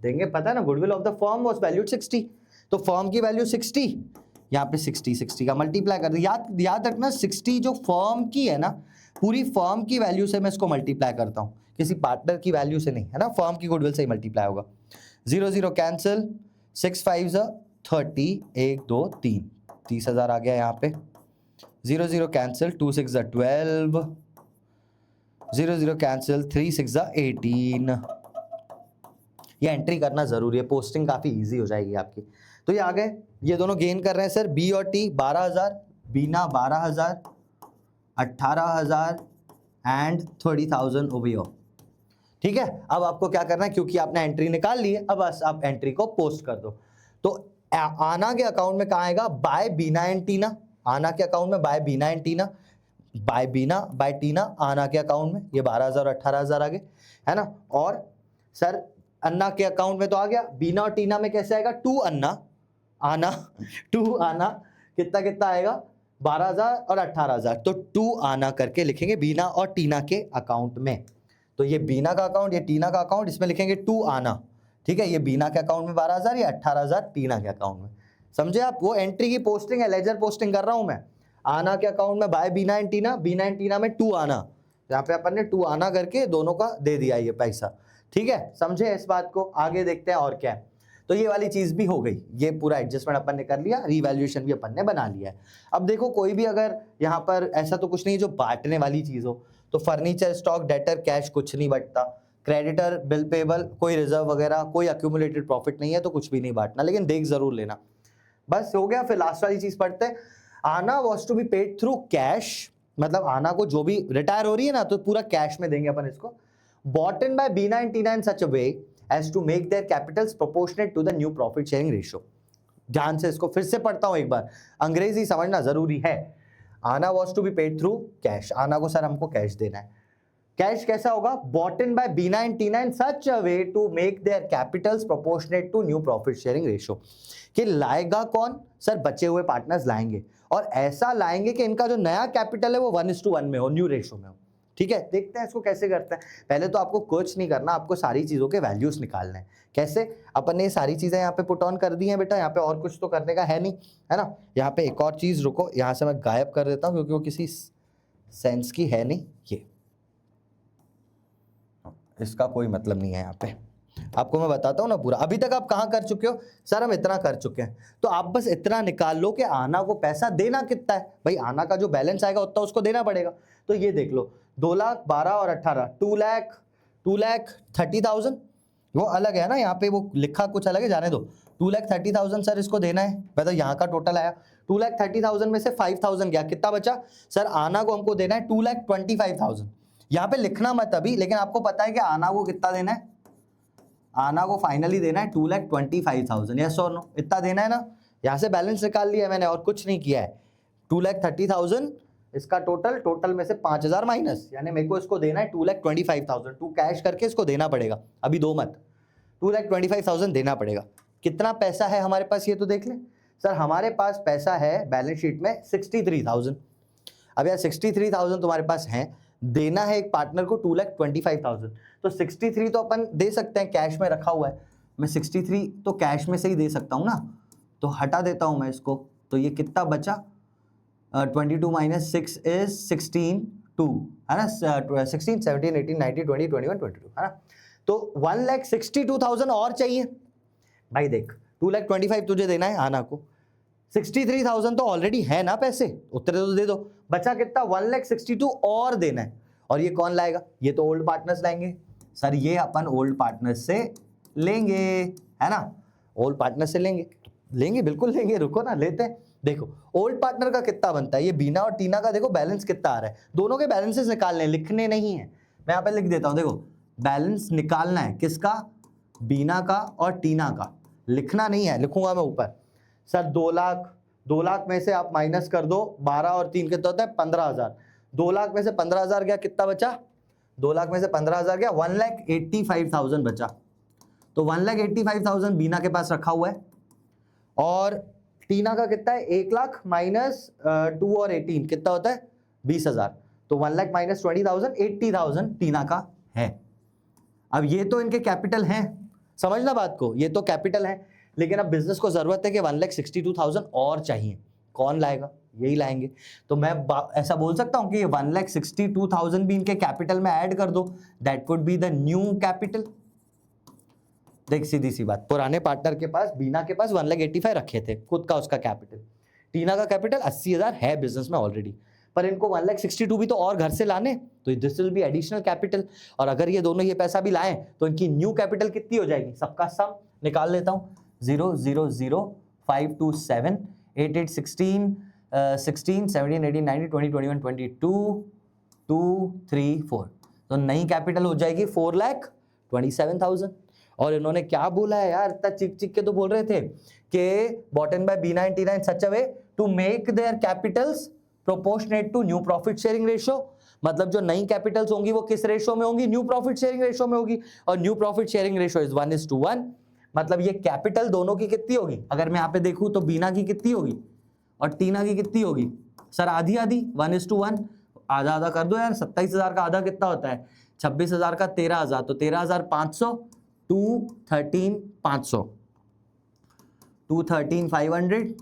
देंगे पता है ना, goodwill of the firm was valued 60, तो फर्म की वैल्यू 60, यहाँ पे 60 का मल्टीप्लाई कर दो। याद रखना 60 जो फर्म की है ना, पूरी फर्म की वैल्यू से मैं इसको मल्टीप्लाई करता हूँ, किसी पार्टनर की वैल्यू से नहीं, है ना, फर्म की गुडविल से ही मल्टीप्लाई होगा। 0 0 कैंसिल, 6 5 30, 1 2 3, 30,000 आ गया यहाँ पे। 0 0 कैंसिल, 2 6 12, 0 0 कैंसिल, 3 6 18। ये एंट्री करना जरूरी है, पोस्टिंग काफी इजी हो जाएगी आपकी। तो ये आ गए, ये दोनों गेन कर रहे हैं सर, बी और T 12,000, Bina 12,000, 18,000 and 30,000 over here, ठीक है। अब आपको क्या करना है, क्योंकि आपने एंट्री निकाल ली है, अब बस आप एंट्री को पोस्ट कर दो। तो आना के अकाउंट में कहाँ आएगा, bye Bina and Tina, Anna के अकाउंट में by Bina and Tina, by Beena by Tina Anna के अकाउंट में, ये 12,000 और 18,000 आ गए, है ना। और सर अन्ना के अकाउंट में तो आ गया, बीना और टीना में कैसे आएगा, 2 अन्ना आना 2 आना, कितना कितना आएगा 12,000 और 18,000, तो 2 आना करके लिखेंगे बीना और टीना के अकाउंट में। तो ये बीना का अकाउंट, ये टीना का अकाउंट, इसमें लिखेंगे 2 आना, ठीक है। ये बीना के अकाउंट में 12,000, ये 18,000 टीना के अकाउंट में, समझे आप। वो एंट्री की पोस्टिंग है, लेजर पोस्टिंग कर रहा हूं मैं। आना के अकाउंट में by Bina and Tina, Beena and Tina में 2 आना, यहाँ पे अपन ने 2 आना करके दोनों का दे दिया ये पैसा, ठीक है, समझे इस बात को। आगे देखते हैं और क्या है। तो ये वाली चीज भी हो गई, ये पूरा एडजस्टमेंट अपन ने कर लिया, रीवैल्यूएशन भी अपन ने बना लिया है। अब देखो कोई भी अगर यहाँ पर ऐसा तो कुछ नहीं जो बांटने वाली चीज हो, तो फर्नीचर, स्टॉक, डेटर, कैश कुछ नहीं बटता, क्रेडिटर, बिल पेबल, कोई रिजर्व वगैरह, कोई अक्यूमुलेटेड प्रॉफिट नहीं है, तो कुछ भी नहीं बांटना, लेकिन देख जरूर लेना। बस हो गया। फिर लास्ट वाली चीज पढ़ते हैं, Anna was to be paid through cash, मतलब आना को जो भी रिटायर हो रही है ना, तो पूरा कैश में देंगे अपन इसको। Bought in by Bina and Tina in such a way as to make their capitals proportionate to the new profit sharing ratio. ध्यान से इसको फिर से पढ़ता हूं एक बार, अंग्रेजी समझना जरूरी है। Anna was to be paid through cash, Anna को सर हमको कैश देना है। कैश कैसा होगा, bought in by Bina and Tina in such a way to make their capitals proportionate to new profit sharing ratio. कि लाएगा कौन sir, बचे हुए पार्टनर्स लाएंगे, और ऐसा लाएंगे कि इनका जो नया कैपिटल है वो 1:1 में हो, न्यू रेशियो में हो, ठीक है। देखते हैं इसको कैसे करते हैं। पहले तो आपको कुछ नहीं करना, आपको सारी चीजों के वैल्यूज निकालने हैं। कैसे, अपन ने सारी चीजें यहाँ पे पुट ऑन कर दी हैं बेटा, यहाँ पे और कुछ तो करने का है नहीं, है ना। यहाँ पे एक और चीज, रुको यहाँ से मैं गायब कर देता हूँ क्योंकि वो किसी सेंस की है नहीं, ये इसका कोई मतलब नहीं है यहाँ पे। आपको मैं बताता हूँ ना पूरा। अभी तक आप कहाँ कर चुके हो सर, हम इतना कर चुके हैं, तो आप बस इतना निकाल लो कि आना को पैसा देना कितना है। भाई आना का जो बैलेंस आएगा उतना उसको देना पड़ेगा। तो ये देख लो, 2,12,000 और 18, 2,30,000, वो अलग है ना, यहाँ पे वो लिखा कुछ अलग है, जाने दो। 2,30,000 सर इसको देना है, मतलब यहाँ का टोटल आया 2,30,000 में से 5,000 गया, कितना बचा सर, आना को हमको देना है 2,25,000। यहाँ पे लिखना मत अभी, लेकिन आपको पता है कि आना को कितना देना है, आना को फाइनली देना है 2,25,000, यस और नो, इतना देना है ना। यहाँ से बैलेंस निकाल लिया मैंने और कुछ नहीं किया है। 2,30,000 इसका टोटल में से 5,000 माइनस, यानी मेरे को इसको देना है 2,25,000। टू कैश करके इसको देना पड़ेगा, अभी दो मत, 2,25,000 देना पड़ेगा। कितना पैसा है हमारे पास ये तो देख लें सर। हमारे पास पैसा है बैलेंस शीट में 63,000। अब यार 63,000 तुम्हारे पास है, देना है एक पार्टनर को 2,25,000, तो 63 तो अपन दे सकते हैं, कैश में रखा हुआ है, मैं 63 तो कैश में से ही दे सकता हूँ ना, तो हटा देता हूँ मैं इसको। तो ये कितना बचा, 22 माइनस 6 इज 16 2 है ना, 16 17 18 19 20 21 22 है ना। तो 1,62,000 और चाहिए भाई। देख 2,25,000 तुझे देना है आना को, 63,000 तो ऑलरेडी है ना पैसे, उतरे तो दे दो। बचा कितना, 1,62,000 और देना है। और ये कौन लाएगा, ये तो ओल्ड पार्टनर्स लाएंगे। सर ये अपन ओल्ड पार्टनर्स से लेंगे है ना, ओल्ड पार्टनर से लेंगे बिल्कुल लेंगे, रुको ना लेते हैं। देखो ओल्ड पार्टनर का कितना बनता है, ये बीना और टीना का देखो बैलेंस कितना आ रहा है, दोनों के बैलेंसेस निकालने, लिखने नहीं है। मैं यहाँ पे लिख देता हूँ, देखो बैलेंस निकालना है किसका, बीना का और टीना का, लिखना नहीं है, लिखूंगा मैं ऊपर। सर 2 लाख में से आप माइनस कर दो, 12 और 3 कितना होता है 15,000। 2 लाख में से 15,000 गया, कितना बचा, 2 लाख में से 15,000 गया, 1,85,000 बचा। तो 1,85,000 बीना के पास रखा हुआ है। और टीना का कितना है, 1 लाख माइनस 2 और 18 कितना होता है 20,000। तो 1 लाख माइनस 20,000, 80,000 टीना का है। अब ये तो इनके कैपिटल हैं, समझना बात को, ये तो कैपिटल है, लेकिन अब बिजनेस को जरूरत है कि 1,62,000 और चाहिए। कौन लाएगा, यही लाएंगे। तो मैं ऐसा बोल सकता हूं कि 1,62,000 भी इनके कैपिटल में ऐड कर दो, that would be the new capital. देख सीधी सी बात, पुराने पार्टनर के पास, बीना के पास 1,85,000 रखे थे खुद का उसका कैपिटल, टीना का कैपिटल 80,000 है बिजनेस में ऑलरेडी, पर इनको 1,62,000 भी तो और घर से लाने, तो this will be additional capital. और अगर ये दोनों ये पैसा भी लाएं तो इनकी न्यू कैपिटल कितनी हो जाएगी, सबका सम निकाल लेता हूं, 0 0 0 5 2 7 8 8 16 16 17 18 19 20 21 22 2 3 4। तो नई कैपिटल हो जाएगी 4,27,000। और इन्होंने क्या बोला है यार, इतना चिक चिक के तो बोल रहे थे कि bought and by Bina and Tina in such a way to make their capitals proportionate to new profit sharing ratio. मतलब जो नई कैपिटल्स होंगी वो किस रेशियो में होंगी, न्यू प्रॉफिट शेयरिंग रेशियो में होगी। और new profit sharing ratio is 1:1। मतलब ये कैपिटल दोनों की कितनी होगी, अगर मैं यहाँ पे देखूं तो बीना की कितनी होगी और टीना की कितनी होगी, सर आधी आधी, 1:1। आधा आधा कर दो यार, 27,000 का आधा कितना होता है, 26,000 का 13,000, तो 13,500 2 13,500 2 13,500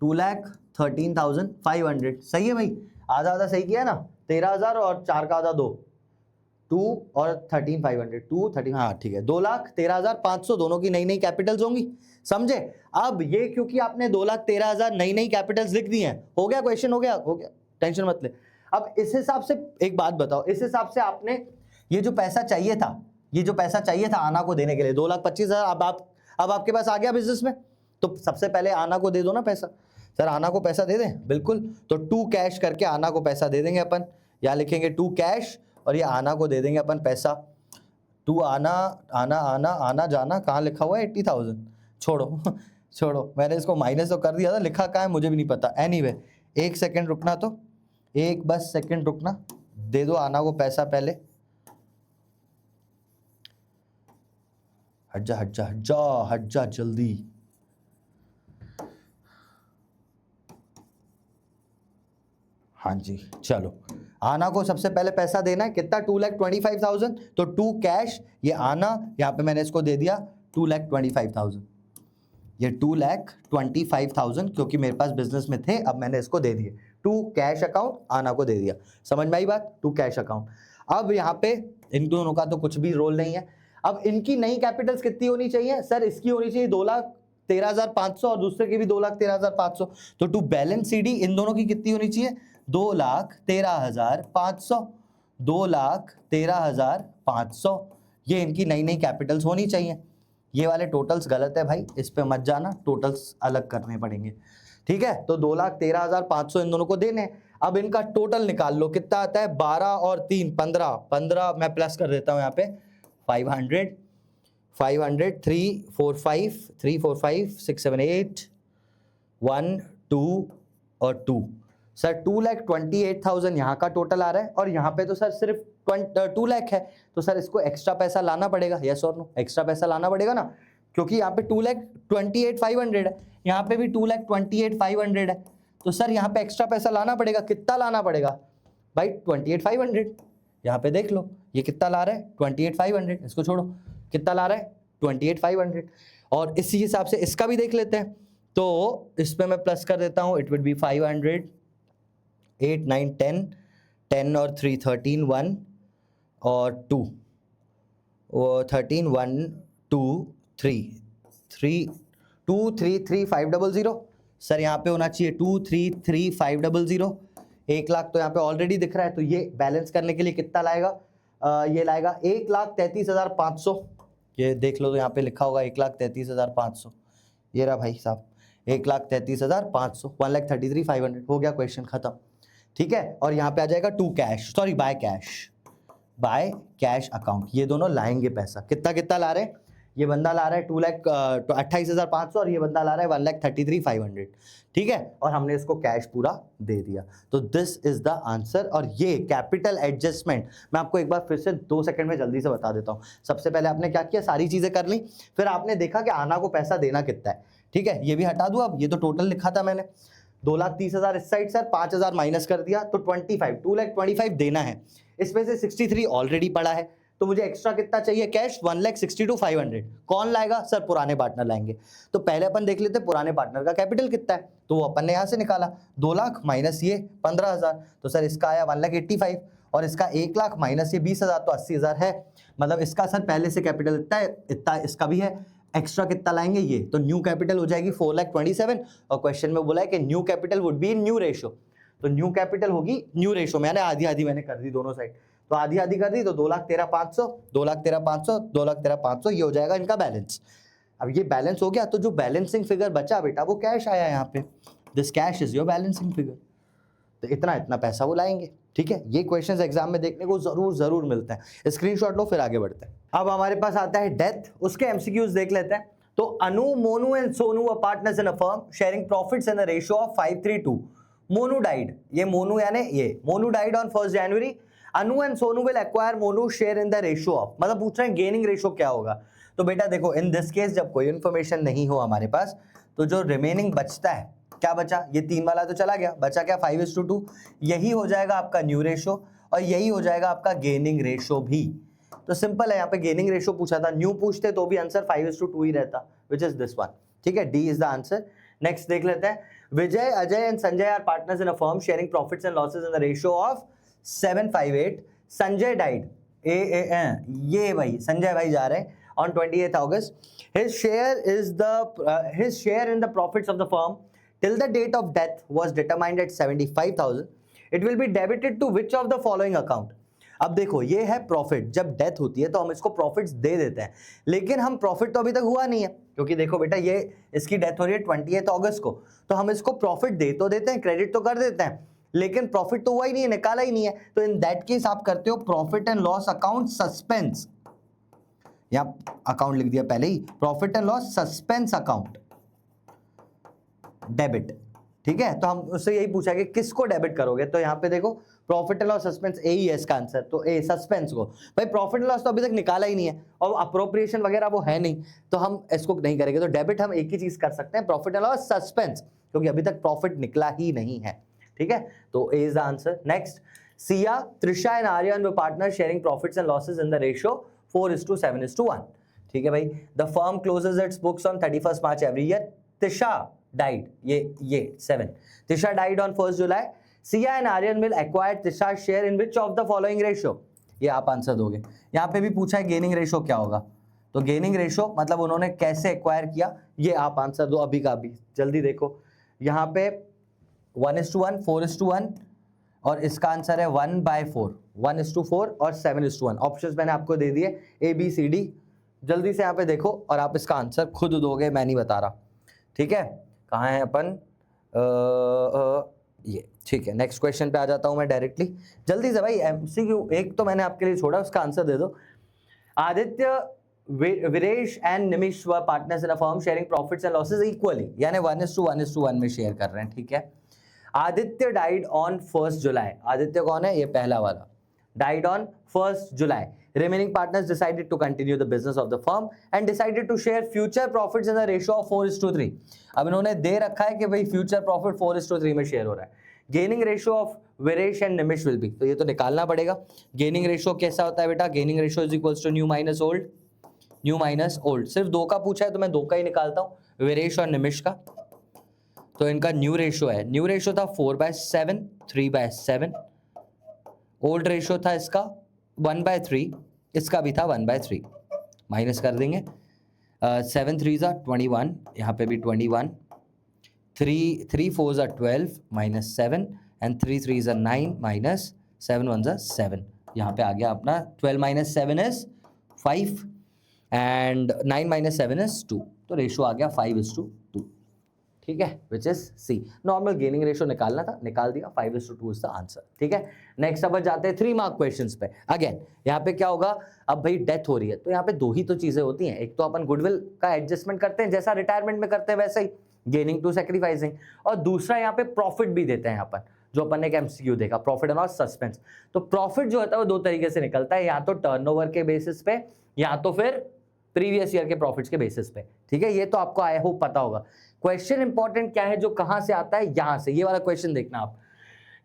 2,13,500। सही है भाई, आधा आधा सही किया ना, 13,000 और 4 का आधा 2, 2 और 13,500 2 13, हाँ ठीक है, 2,13,500 दोनों की नई नई कैपिटल्स होंगी, समझे। अब ये क्योंकि आपने 2,13,000 नई नई कैपिटल्स लिख दी हैं, हो गया क्वेश्चन, हो गया टेंशन मत ले। अब इस हिसाब से एक बात बताओ, इस हिसाब से आपने ये जो पैसा चाहिए था, ये जो पैसा चाहिए था आना को देने के लिए 2,25,000, अब आपके पास आ गया बिजनेस में, तो सबसे पहले आना को दे दो ना पैसा। सर आना को पैसा दे दें, बिल्कुल, तो 2 कैश करके आना को पैसा दे देंगे अपन, यहाँ लिखेंगे 2 कैश और ये आना को दे देंगे अपन पैसा। 2 आना आना आना आना जाना, कहाँ लिखा हुआ है 80,000, छोड़ो छोड़ो, मैंने इसको माइनस तो कर दिया था, लिखा कहाँ है मुझे भी नहीं पता। एनीवे एक सेकेंड रुकना, तो एक बस सेकेंड रुकना, दे दो आना को पैसा पहले। हट जा हट जा हट जा हट जा जल्दी। हाँ जी चलो, आना को सबसे पहले पैसा देना है कितना, 2,25,000, तो 2 कैश, ये आना, यहाँ पे मैंने इसको दे दिया 2,25,000, ये 2,25,000 क्योंकि मेरे पास बिजनेस में थे, अब मैंने इसको दे दिए 2 कैश अकाउंट, आना को दे दिया। समझ में आई बात, 2 कैश अकाउंट। अब यहाँ पे इन दोनों का तो कुछ भी रोल नहीं है। अब इनकी नई कैपिटल्स कितनी होनी चाहिए, सर इसकी होनी चाहिए 2,13,500 और दूसरे की भी 2,13,500, तो टू बैलेंस सीडी इन दोनों की कितनी होनी चाहिए, 2,13,500 2,13,500, ये इनकी नई नई कैपिटल्स होनी चाहिए। ये वाले टोटल्स गलत है भाई, इस पे मत जाना, टोटल्स अलग करने पड़ेंगे, ठीक है। तो 2,13,500 इन दोनों को देने। अब इनका टोटल निकाल लो, कितना आता है, 12 और 3 15 15, मैं प्लस कर देता हूं यहाँ पे 500 500 3 4 5 3 4 5 6 7 8 1 2 और 2। सर 2,28,000 यहाँ का टोटल आ रहा है, और यहाँ पे तो सर सिर्फ 2 लाख है, तो सर इसको एक्स्ट्रा पैसा लाना पड़ेगा, यस और नो, एक्स्ट्रा पैसा लाना पड़ेगा ना, क्योंकि यहाँ पे 2,28,500 है, यहाँ पे भी 2,28,500 है, तो सर यहाँ पे एक्स्ट्रा पैसा लाना पड़ेगा। कितना लाना पड़ेगा भाई, 28,500, यहाँ पे देख लो ये कितना ला रहा है 28,500, इसको छोड़ो, कितना ला रहा है 28,500। और इसी हिसाब से इसका भी देख लेते हैं, तो इस पे मैं प्लस कर देता हूँ, इट विल बी 500 8 9 10, 10 और 3 13, 1 और 2, वो 13 1 2 3 3 2 3 3 500। सर यहाँ पे होना चाहिए 2 3 3 500। 1,00,000 तो यहाँ पे ऑलरेडी दिख रहा है, तो ये बैलेंस करने के लिए कितना लाएगा? ये लाएगा 1,33,500। ये देख लो तो यहाँ पे लिखा होगा 1,33,500। ये रहा भाई साहब 1,33,500, 1,33,500 हो गया, क्वेश्चन खत्म। ठीक है, और यहाँ पे आ जाएगा to cash, sorry by cash account. ये दोनों लाएंगे पैसा, कितना कितना ला रहे हैं? ये बंदा ला रहा है 2,28,500 और ये बंदा ला रहा है 1,33,500। ठीक है, और हमने इसको कैश पूरा दे दिया, तो दिस इज द आंसर। और ये कैपिटल एडजस्टमेंट मैं आपको एक बार फिर से 2 सेकंड में जल्दी से बता देता हूं। सबसे पहले आपने क्या किया, सारी चीजें कर ली, फिर आपने देखा कि आना को पैसा देना कितना है। ठीक है, ये भी हटा दूं, अब ये तो टोटल लिखा था मैंने 2,30,000 इस साइड सर, 5,000 माइनस कर दिया तो 25, 2,25,000 देना है। इसमें से 63 ऑलरेडी पड़ा है, तो मुझे एक्स्ट्रा कितना चाहिए कैश? 1,62,500। कौन लाएगा सर? पुराने पार्टनर लाएंगे। तो पहले अपन देख लेते पुराने पार्टनर का कैपिटल कितना है, तो वो अपन ने यहां से निकाला 2,00,000 माइनस ये 15,000, तो सर इसका आया 1,85,000 और इसका 1,00,000 माइनस ये 20,000 तो 80,000 है। मतलब इसका सर पहले से कैपिटल इतना है, इतना इसका भी है। एक्स्ट्रा कितना लाएंगे ये, तो न्यू कैपिटल हो जाएगी 4,27,000 और क्वेश्चन में बोला है कि new capital would be in new ratio, तो न्यू कैपिटल होगी न्यू रेशो। मैंने आधी आधी मैंने कर दी दोनों साइड, तो आधी आधी कर दी, तो 2,13,500 2,13,500 2,13,500 ये हो जाएगा इनका बैलेंस। अब ये बैलेंस हो गया, तो जो बैलेंसिंग फिगर बचा बेटा वो कैश आया यहाँ पे, this cash is your balancing figure. तो इतना इतना पैसा वो लाएंगे। ठीक है, ये क्वेश्चंस एग्जाम में देखने को जरूर मिलते हैं, स्क्रीनशॉट लो फिर आगे बढ़ते हैं। अब हमारे पास आता है डेथ, उसके एमसीक्यूज देख लेते हैं। तो Anu, Monu and Sonu are partners in a firm sharing profits in a ratio of 5:3:2। Monu died, ये मोनू यानी ये Monu died on 1 January. Anu and Sonu will acquire Monu share in the ratio of, मतलब पूछ रहे हैं गेनिंग रेशियो क्या होगा। तो बेटा देखो, इन दिस केस जब कोई इन्फॉर्मेशन नहीं हो हमारे पास, तो जो रिमेनिंग बचता है, क्या बचा? ये 3 वाला तो चला गया, बचा क्या? 5:2। यही हो जाएगा आपका न्यू रेशो और यही हो जाएगा आपका गेनिंग रेशो भी। तो सिंपल है, यहाँ पे गेनिंग रेशो पूछा था, न्यू पूछते तो भी आंसर 5:2 ही रहता, विच इज दिस वन। ठीक है, D is the answer. Next देख लेते हैं। Vijay, Ajay and Sanjay are partners in a firm sharing profits and losses in the ratio of 7:5:8। Sanjay died, ये भाई संजय भाई जा रहे हैं on 28th August. His share in the profits of the firm till the date of death was determined at 75,000. It will be debited to which of the following account? अब देखो, ये है प्रॉफिट, जब डेथ होती है तो हम इसको प्रॉफिट्स दे देते हैं, लेकिन हम प्रॉफिट तो अभी तक हुआ नहीं है, क्योंकि देखो बेटा ये इसकी डेथ हो रही है 28 अगस्त को, तो हम इसको प्रॉफिट दे तो देते हैं, क्रेडिट तो कर देते हैं, लेकिन प्रॉफिट तो हुआ ही नहीं है, निकाला ही नहीं है। तो इन दैट केस आप करते हो profit and loss account suspense, यहाँ अकाउंट लिख दिया पहले ही, profit and loss suspense account debit. ठीक है, तो हम उससे यही पूछा कि किसको डेबिट करोगे, तो यहाँ पे देखो प्रॉफिट एंड लॉस सस्पेंस, ए ही है इसका आंसर, तो ए सस्पेंस को। भाई प्रॉफिट एंड लॉस तो अभी तक निकाला ही नहीं है और अप्रोप्रिएशन वगैरह वो है नहीं, तो हम इसको नहीं करेंगे। तो डेबिट हम एक ही चीज कर सकते हैं, प्रॉफिट एंड लॉस सस्पेंस, क्योंकि अभी तक प्रॉफिट निकला ही नहीं है। ठीक है, तो A is the answer. Next, Siya, Trisha and Aryan were partner sharing profits and losses in the ratio 4:7:1। ठीक है भाई, the firm closes its books on 31st March every year. Trisha died, ये 7, Trisha died on 1st July। Siya and Aryan will acquire Trisha share in which of the following ratio? ये आप answer दोगे। यहाँ पे भी पूछा है गेनिंग रेशियो क्या होगा, तो गेनिंग रेशियो मतलब उन्होंने कैसे एक्वायर किया, ये आप आंसर दो अभी का अभी। जल्दी देखो, यहाँ पे 1:1, 4:1 और इसका आंसर है 1/4, 1:4 और 7:1। ऑप्शंस मैंने आपको दे दिए ABCD, जल्दी से यहाँ पे देखो और आप इसका आंसर खुद दोगे, मैं नहीं बता रहा। ठीक है, कहाँ है अपन? ये ठीक है, नेक्स्ट क्वेश्चन पे आ जाता हूँ मैं डायरेक्टली, जल्दी से भाई। MCQ एक तो मैंने आपके लिए छोड़ा, उसका आंसर दे दो। Aditya, Viresh and Nimish were partners in a firm sharing profits and losses equally, यानी 1:1 में शेयर कर रहे हैं। ठीक है, Aditya died on 1st July। Aditya कौन है? ये पहला वाला, died on 1st July। Remaining partners decided to continue the business of the firm and decided to share future profits in a ratio of 4:3। अब इन्होंने दे रखा है कि भाई फ्यूचर प्रॉफिट 4:3 में शेयर हो रहा है। Gaining ratio of Viresh and Nimish will be, तो ये तो निकालना पड़ेगा। गेनिंग रेशियो कैसा होता है बेटा? Gaining ratio is equals to new minus old, new minus old. सिर्फ 2 का पूछा है तो मैं 2 का ही निकालता हूँ, वीरेश और निमिश का। तो इनका न्यू रेशो है, न्यू रेशो था 4/7, 3/7। ओल्ड रेशो था इसका 1/3, इसका भी था 1/3। माइनस कर देंगे, 7 3s are 21, यहाँ पे भी 21, 3 4s are 12 minus 7 and 3 3s are 9 minus 7 1s are 7। यहाँ पे आ गया अपना 12 minus 7 is 5 and 9 minus 7 is 2, तो रेशो आ गया 5:2। ठीक है, which is C. Normal gaining ratio निकालना था, निकाल दिया, 5:2 इज द आंसर। ठीक है, नेक्स्ट अब जाते हैं 3 मार्क क्वेश्चंस पे। अगेन यहाँ पे क्या होगा, अब भाई डेथ हो रही है तो यहाँ पे दो ही तो चीजें होती हैं, एक तो अपन गुडविल का एडजस्टमेंट करते हैं जैसा रिटायरमेंट में करते हैं वैसा ही, गेनिंग टू सैक्रिफाइसिंग, और दूसरा यहाँ पे प्रॉफिट भी देते हैं अपन, जो अपन ने एक एमसीक्यू देखा, प्रॉफिट एंड लॉस सस्पेंस। तो प्रॉफिट जो होता है वो दो तरीके से निकलता है, या तो टर्नओवर के बेसिस पे या तो फिर प्रीवियस ईयर के प्रॉफिट्स के बेसिस पे। ठीक है, ये तो आपको आई होप पता होगा। क्वेश्चन इंपॉर्टेंट क्या है, जो कहां से आता है, यहां से, ये वाला क्वेश्चन देखना आप।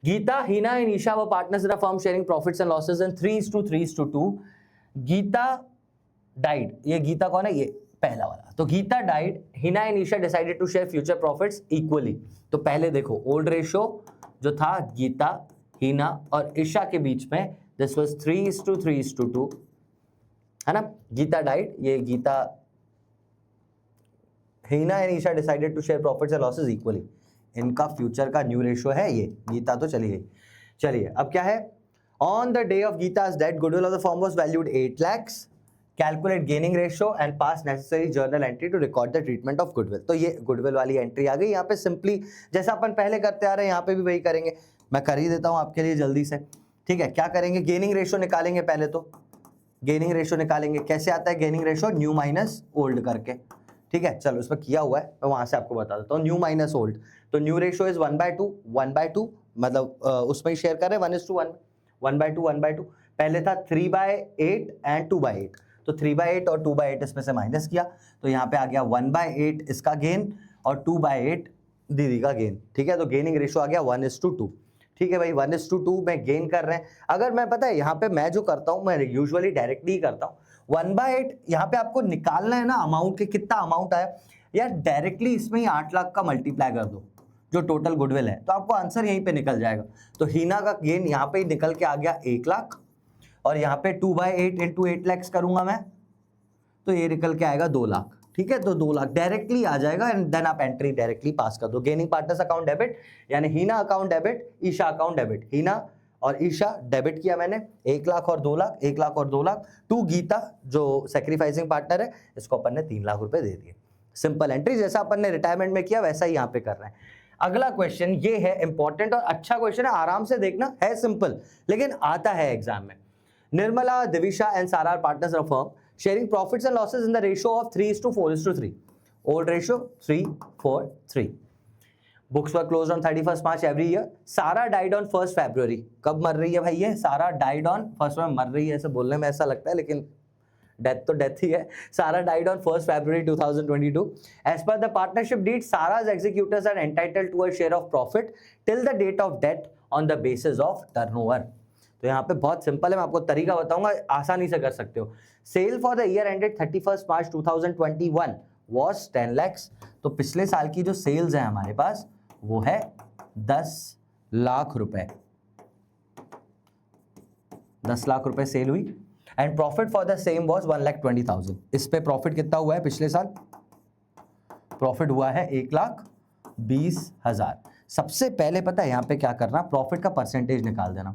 Geeta, Hina and Isha were partners in a firm sharing profits and losses in 3:3:2। Geeta died, ये गीता कौन है, ये पहला वाला। तो Geeta died, Hina and Isha decided to share future profits equally. तो पहले देखो ओल्ड रेशो जो था गीता, हिना और ईशा के बीच में, दिस वाज 3:3:2, है ना। गीता डाइड, ये Geeta, Hina and Isha decided to share profits and losses equally. इनका फ्यूचर का न्यू रेशो है ये, गीता तो चली गई। चलिए अब क्या है, on the day of Geeta's death goodwill of the firm was valued 8 lakhs, calculate gaining ratio and pass necessary journal entry to record the treatment of goodwill. तो ये गुडविल वाली एंट्री आ गई। यहाँ पे सिंपली जैसा अपन पहले करते आ रहे हैं, यहाँ पे भी वही करेंगे। मैं कर ही देता हूँ आपके लिए जल्दी से। ठीक है, क्या करेंगे, गेनिंग रेशो निकालेंगे। पहले तो गेनिंग रेशो निकालेंगे, कैसे आता है gaining ratio, new minus old करके। ठीक है, चलो इसमें किया हुआ है, मैं वहां से आपको बता देता हूँ। न्यू माइनस ओल्ड, तो न्यू रेशो इज 1/2, मतलब उसमें ही शेयर कर रहे हैं 1:1, 1/2 1/2। पहले था 3/8 एंड 2/8, तो 3/8 और 2/8 इसमें से माइनस किया, तो यहाँ पे आ गया 1/8 इसका गेन और 2/8 दीदी का गेन। ठीक है, तो गेनिंग रेशो आ गया 1:2। ठीक है भाई, 1:2 में गेन कर रहे हैं। अगर मैं पता है यहाँ पे मैं जो करता हूँ, मैं यूजुअली डायरेक्टली ही करता हूँ। 1/8 यहाँ पे आपको निकालना है ना अमाउंट के, कितना अमाउंट आया यार, डायरेक्टली इसमें ही 8 लाख का मल्टीप्लाई कर दो जो टोटल गुडविल है, तो आपको आंसर यहीं पे निकल जाएगा। तो हीना का गेन यहाँ पे ही निकल के आ गया 1 लाख, और यहाँ पे 2/8 इंटू 8 lakhs करूंगा मैं, तो ये निकल के आएगा 2 लाख। ठीक है, तो 2 लाख डायरेक्टली आ जाएगा एंड देन आप एंट्री डायरेक्टली पास कर दो। गेनिंग पार्टनर्स अकाउंट डेबिट, यानी Heena account debit, Isha account debit. Heena और ईशा डेबिट किया मैंने 1 लाख और 2 लाख, 1 लाख और 2 लाख। टू गीता जो सैक्रिफाइसिंग पार्टनर है, इसको अपन ने 3 लाख रुपए दे दिए। सिंपल एंट्री, जैसा अपन ने रिटायरमेंट में किया वैसा ही यहाँ पे कर रहे हैं। अगला क्वेश्चन ये है इंपॉर्टेंट और अच्छा क्वेश्चन है, आराम से देखना, है सिंपल लेकिन आता है एग्जाम में। Nirmala, Divisha and Sara are partners of firm sharing profits and losses in the ratio of 3:4:3। Old ratio 3:4:3। Books were closed on 31st March every year. Sara died on 1st February। कब मर रही है भाई ये, सारा डाइड ऑन 1st में मर रही है, ऐसे बोलने में ऐसा लगता है लेकिन डेथ तो डेथ ही है। सारा died on 1st February 2022। As per the partnership deed, Sara's executors are entitled to a share of profit till the date of death on the basis of turnover। तो यहाँ पे बहुत सिंपल है, मैं आपको तरीका बताऊंगा, आसानी से कर सकते हो। Sale for the year ended 31st March 2021 was 10 lakhs। तो पिछले साल की जो सेल्स है हमारे पास वो है 10 लाख रुपए, 10 लाख रुपए सेल हुई। And profit for the same was 1,20,000। इस पे प्रॉफिट कितना हुआ है पिछले साल, प्रॉफिट हुआ है 1,20,000। सबसे पहले पता है यहाँ पे क्या करना, प्रॉफिट का परसेंटेज निकाल देना।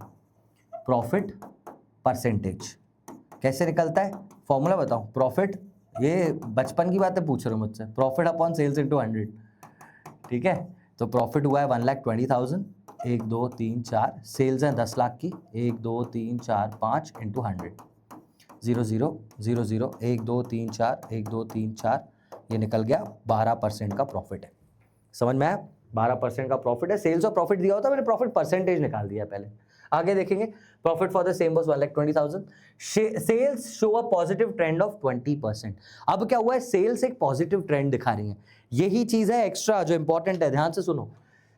प्रॉफिट परसेंटेज कैसे निकलता है, फॉर्मूला बताओ। प्रॉफिट, ये बचपन की बातें पूछ रहे हो मुझसे, प्रॉफिट अपॉन सेल्स इंटू 100। ठीक है, तो प्रॉफिट हुआ है 1,20,000, 1 2 3 4, सेल्स है 10 लाख की, 1 2 3 4 5 इंटू 100, 0 0 0 0, 1 2 3 4, 1 2 3 4, ये निकल गया 12% का प्रॉफिट है। समझ में आया, 12% का प्रॉफिट है। सेल्स और प्रॉफिट दिया होता, मैंने प्रॉफिट परसेंटेज निकाल दिया पहले। आगे देखेंगे, profit for the same was 1,20,000। Sales show a positive trend of 20%। अब क्या हुआ है, सेल्स एक पॉजिटिव ट्रेंड दिखा रही है। यही चीज है एक्स्ट्रा जो इंपॉर्टेंट है, ध्यान से सुनो।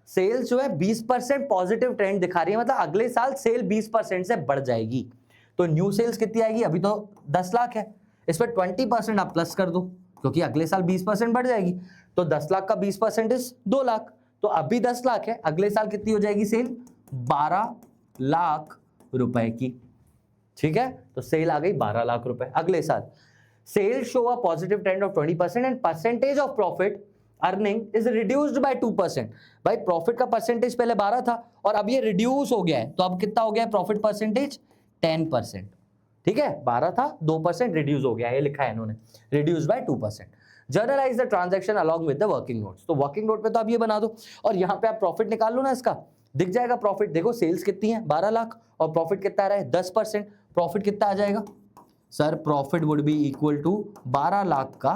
सेल्स जो है 20% पॉजिटिव ट्रेंड दिखा रही है, मतलब अगले साल सेल 20% से बढ़ जाएगी। तो न्यू सेल्स कितनी आएगी, अभी तो 10 लाख है, इस पर 20% आप प्लस कर दो क्योंकि अगले साल 20% बढ़ जाएगी। तो 10 लाख का 20% इज 2 लाख, तो अभी 10 लाख है, अगले साल कितनी हो जाएगी सेल? 12 लाख रुपए की। ठीक है, तो सेल आ गई 12 लाख रुपए अगले साल। Sale show a positive trend of 20% and percentage of profit earning is reduced by 2%। भाई प्रॉफिट का परसेंटेज पहले 12 था और अब ये रिड्यूस हो गया है, तो अब कितना हो गया है प्रॉफिट परसेंटेज? 10%। ठीक है, 12 था, 2% रिड्यूस हो गया है, ये लिखा है इन्होंने, reduce by 2%। Generalized the transaction along with the working notes. तो वर्किंग नोट पे तो आप ये बना दो और यहाँ पे आप प्रॉफिट निकाल लो ना, इसका दिख जाएगा प्रॉफिट। देखो सेल्स कितनी है? 12 लाख, और प्रॉफिट कितना आ रहा है? 10%। प्रॉफिट कितना आ जाएगा sir? Profit would be equal to 12 lakh का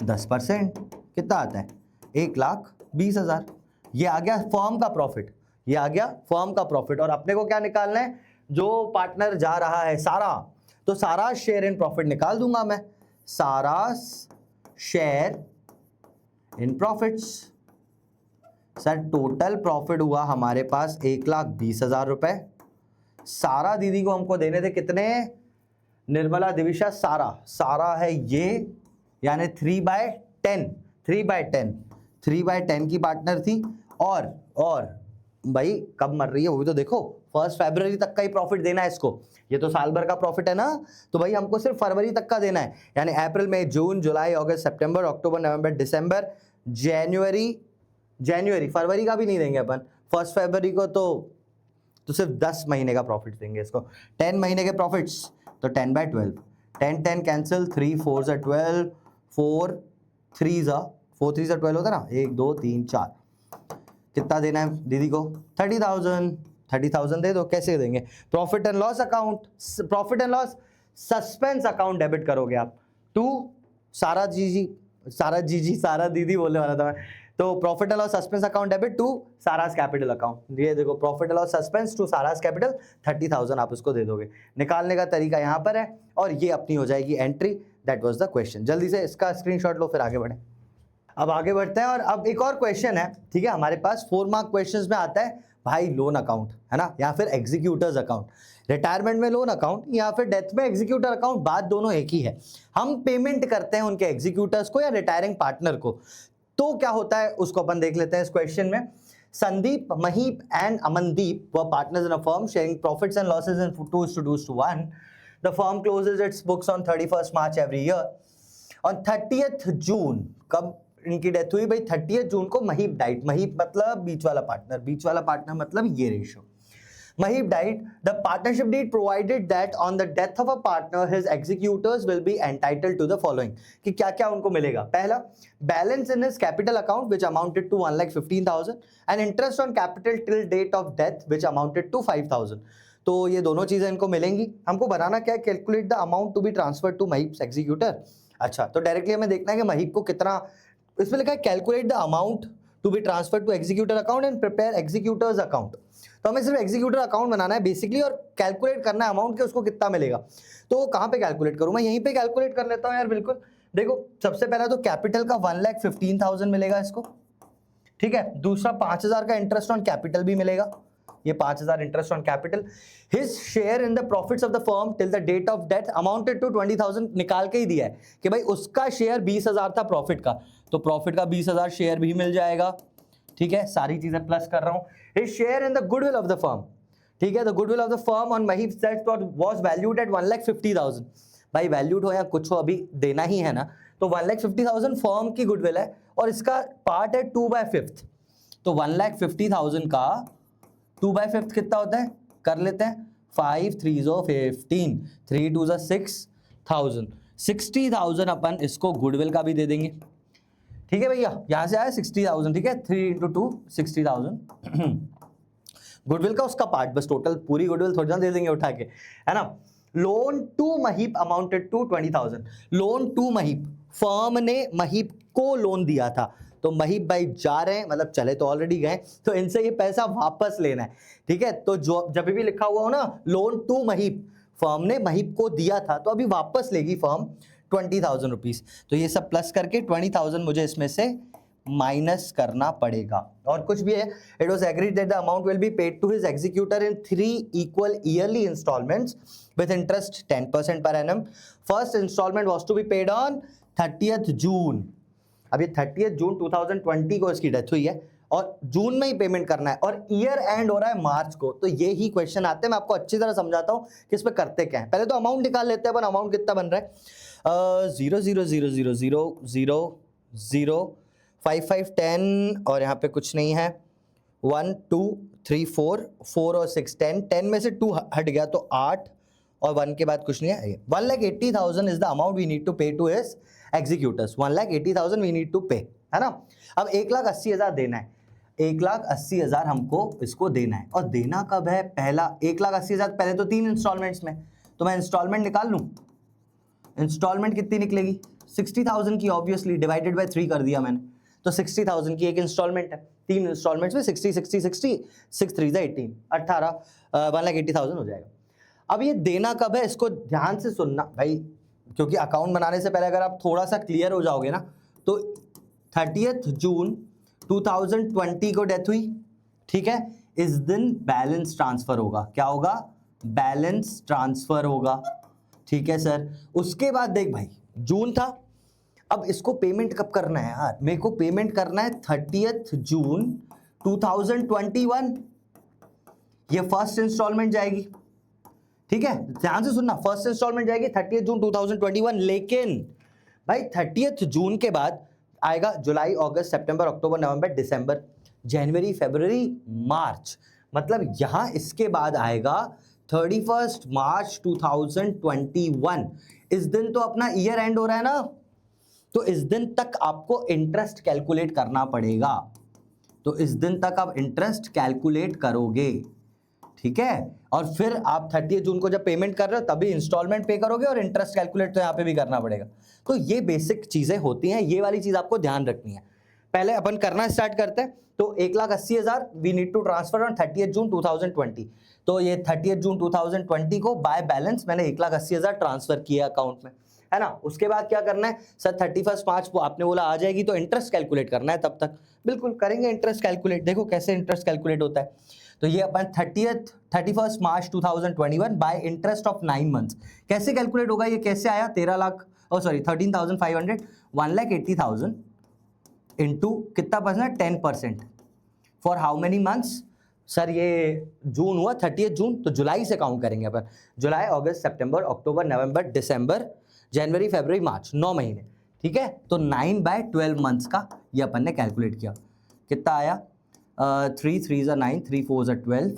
10%। कितना आता है? 1,20,000। ये आ गया फर्म का प्रॉफिट, ये आ गया फर्म का प्रॉफिट। और अपने को क्या निकालना है? जो पार्टनर जा रहा है सारा, तो सारा शेयर इन प्रॉफिट निकाल दूंगा मैं, सारा share in profits. Sir total profit हुआ हमारे पास 1,20,000 रुपए। सारा दीदी को हमको देने थे कितने? निर्मला दिविशा, सारा है ये, यानी 3/10, 3/10 की पार्टनर थी। और भाई कब मर रही है वो भी तो देखो, 1 फरवरी तक का ही प्रॉफिट देना है इसको। ये तो साल भर का प्रॉफिट है ना, तो भाई हमको सिर्फ फरवरी तक का देना है, यानी अप्रैल मई जून जुलाई अगस्त सितंबर अक्टूबर नवंबर दिसंबर जनवरी फरवरी का भी नहीं देंगे अपन। 1 फरवरी को तो सिर्फ 10 महीने का प्रॉफिट देंगे इसको, 10 महीने के प्रॉफिट्स, तो 10/12, 10 कैंसिल, 3 4 12, 4 3 12 होता ना, 1 2 3 4। कितना देना है दीदी को? 30,000 दे दो। कैसे देंगे? Profit and loss account, profit and loss suspense account debit करोगे आप टू सारा दीदी बोलने वाला था मैं। तो profit and loss suspense account debit to Sara's capital account. ये देखो profit and loss suspense to Sara's capital, 30,000 आप उसको दे दोगे। निकालने का तरीका यहाँ पर है और ये अपनी हो जाएगी entry. That was the question. जल्दी से इसका स्क्रीनशॉट लो, फिर आगे बढ़े। अब आगे बढ़ते हैं और अब एक और क्वेश्चन है, ठीक है, हमारे पास 4 मार्क क्वेश्चंस में आता है भाई लोन अकाउंट, है ना, या फिर एग्जीक्यूटर्स अकाउंट। रिटायरमेंट में लोन अकाउंट या फिर डेथ में एग्जीक्यूटर अकाउंट, बात दोनों एक ही है। हम पेमेंट करते हैं उनके एग्जीक्यूटर्स को या रिटायरिंग पार्टनर को। तो क्या होता है उसको अपन देख लेते हैं इस क्वेश्चन में। Sandeep, Mahip and Amandeep were partners in a firm sharing profits and losses in 2:1. The firm closes its books on 31st March every year. On 30th June, कब इनकी डेथ हुई भाई? 30th जून को महीप डाइट। महीप मतलब बीच वाला पार्टनर मतलब ये ratio. Mahib died. The partnership deed provided that on the death of a partner, his executors will be entitled to the following. कि क्या क्या उनको मिलेगा? पहला, balance in his capital account which amounted to 1,15,000 and interest on capital till date of death which amounted to 5,000. तो ये दोनों चीजें इनको मिलेंगी। हमको बनाना क्या है? Calculate the amount to be transferred to Maheep's executor. अच्छा, तो डायरेक्टली हमें देखना है कि महीप को कितना, इसमें लिखा है calculate the amount to be transferred to executor account and prepare executors account. तो हमें सिर्फ एग्जीक्यूटर अकाउंट बनाना है बेसिकली और कैलकुलेट करना है अमाउंट के उसको कितना मिलेगा। तो कहां पे कैलकुलेट करूं? मैं यहीं पे कैलकुलेट कर लेता हूं यार। बिल्कुल देखो, सबसे पहला तो कैपिटल का 1,15,000 मिलेगा इसको, ठीक है। दूसरा 5,000 का इंटरेस्ट ऑन कैपिटल भी मिलेगा, ये 5,000 interest on capital. His share in the profits of the firm till the date of death amounted to 20,000, निकाल के ही दिया है कि भाई उसका शेयर 20,000 था प्रॉफिट का, तो प्रॉफिट का 20,000 शेयर भी मिल जाएगा, ठीक है। सारी चीजें प्लस कर रहा हूं। His share in the goodwill of the firm, ठीक है। The goodwill of the firm on Mahip set was valued eight 1,50,000। भाई वैल्यूड हो या कुछ हो, अभी देना ही है ना, तो 1,50,000 फर्म की गुडविल है और इसका पार्ट है 2/5। तो 1,50,000 का 2/5 कितना होता है? कर लेते हैं, 5 3 15, 3 2 6,000, 60,000 अपन इसको गुडविल का भी दे देंगे, ठीक है भैया। यहां से आया 60,000, ठीक है। 3 × 2 60,000 गुडविल का उसका पार्ट, बस टोटल पूरी गुडविल थोड़ी ना दे देंगे उठा के, है ना। Loan to Mahip amounted to 20,000। Loan to Mahip, firm ने महीप को लोन दिया था, तो महीप भाई जा रहे हैं, मतलब चले तो ऑलरेडी गए, तो इनसे ये पैसा वापस लेना है, ठीक है। तो जो जब भी लिखा हुआ हो ना लोन टू महीप, फर्म ने महीप को दिया था, तो अभी वापस लेगी फर्म 20,000 रुपीज। तो ये सब प्लस करके 20,000 मुझे इसमें से माइनस करना पड़ेगा। और कुछ भी है, it was agreed that the amount will be paid to his executor in 3 equal yearly instalments with interest 10% per annum. First instalment was to be paid on 30th June अब ये 30 जून 2020 को इसकी डेथ हुई है और जून में ही payment करना है और ईयर एंड हो रहा है मार्च को, तो ये ही क्वेश्चन आते हैं। मैं आपको अच्छी तरह समझाता हूँ कि इस पे करते क्या है। पहले तो अमाउंट निकाल लेते हैं, अपन अमाउंट कितना बन रहा है 0 0 0 0 0 0 0 5 5 10 और यहाँ पे कुछ नहीं है 1 2 3 4 4 और 6 10 10 में से 2 हट गया तो 8 और 1 के बाद कुछ नहीं है। 1,80,000 is the amount we need to pay to his executors. 1,80,000 we need to pay, है ना। अब 1,80,000 देना है, 1,80,000 हमको इसको देना है। और देना कब है? पहला 1,80,000 पहले तो 3 इंस्टॉलमेंट्स में, तो मैं इंस्टॉलमेंट निकाल लूँ। इंस्टॉलमेंट कितनी निकलेगी? 60,000 की, ऑब्वियसली डिवाइडेड बाय 3 कर दिया मैंने, तो 60,000 की एक इंस्टॉलमेंट है। 3 इंस्टॉलमेंट्स में 60 60 60 6 3 18 18 1,80,000 हो जाएगा। अब ये देना कब है इसको ध्यान से सुनना भाई, क्योंकि अकाउंट बनाने से पहले अगर आप थोड़ा सा क्लियर हो जाओगे ना, तो 30 जून 2020 को डेथ हुई, ठीक है। इस दिन बैलेंस ट्रांसफर होगा। क्या होगा? बैलेंस ट्रांसफर होगा, ठीक है सर। उसके बाद देख भाई, जून था, अब इसको पेमेंट कब करना है यार? मेरे को पेमेंट करना है 30 जून 2021। ये फर्स्ट इंस्टॉलमेंट जाएगी, ठीक है, ध्यान से सुनना। फर्स्ट इंस्टॉलमेंट जाएगी 30 जून 2021। लेकिन भाई 30 जून के बाद आएगा जुलाई, अगस्त, सितंबर, अक्टूबर, नवंबर, दिसंबर, जनवरी, फरवरी, मार्च। मतलब यहां इसके बाद आएगा 31 मार्च 2021। इस दिन तो अपना ईयर एंड हो रहा है ना, तो इस दिन तक आपको इंटरेस्ट कैलकुलेट करना पड़ेगा। तो इस दिन तक आप इंटरेस्ट कैलकुलेट करोगे, ठीक है। और फिर आप 30 जून को जब पेमेंट कर रहे हो तभी इंस्टॉलमेंट पे करोगे और इंटरेस्ट कैलकुलेट तो यहाँ पे भी करना पड़ेगा। तो ये बेसिक चीजें होती हैं, ये वाली चीज आपको ध्यान रखनी है। पहले अपन करना स्टार्ट करते हैं। तो 1,80,000 we need to transfer on 30 June 2020। तो ये 30 जून 2020 को बाय बैलेंस मैंने 1,80,000 ट्रांसफर किया अकाउंट में, है ना। उसके बाद क्या करना है सर? 31 मार्च को आपने बोला आ जाएगी, तो इंटरेस्ट कैलकुलेट करना है तब तक। बिल्कुल करेंगे इंटरेस्ट कैलकुलेट। देखो कैसे इंटरेस्ट कैलकुलेट होता है। तो ये अपन 31 मार्च 2021 बाय इंटरेस्ट ऑफ 9 मंथ्स कैसे कैलकुलेट होगा? ये कैसे आया? 13,500 1,80,000 इंटू कितना percent? 10%। For how many months sir? ये जून हुआ 30 जून, तो जुलाई से काउंट करेंगे अपन। जुलाई, अगस्त, सितंबर, अक्टूबर, नवंबर, दिसंबर, जनवरी, फरवरी, मार्च, 9 महीने, ठीक है। तो 9/12 मंथ्स का ये अपन ने कैलकुलेट किया। कितना आया? 3 3 9, 3 4 12।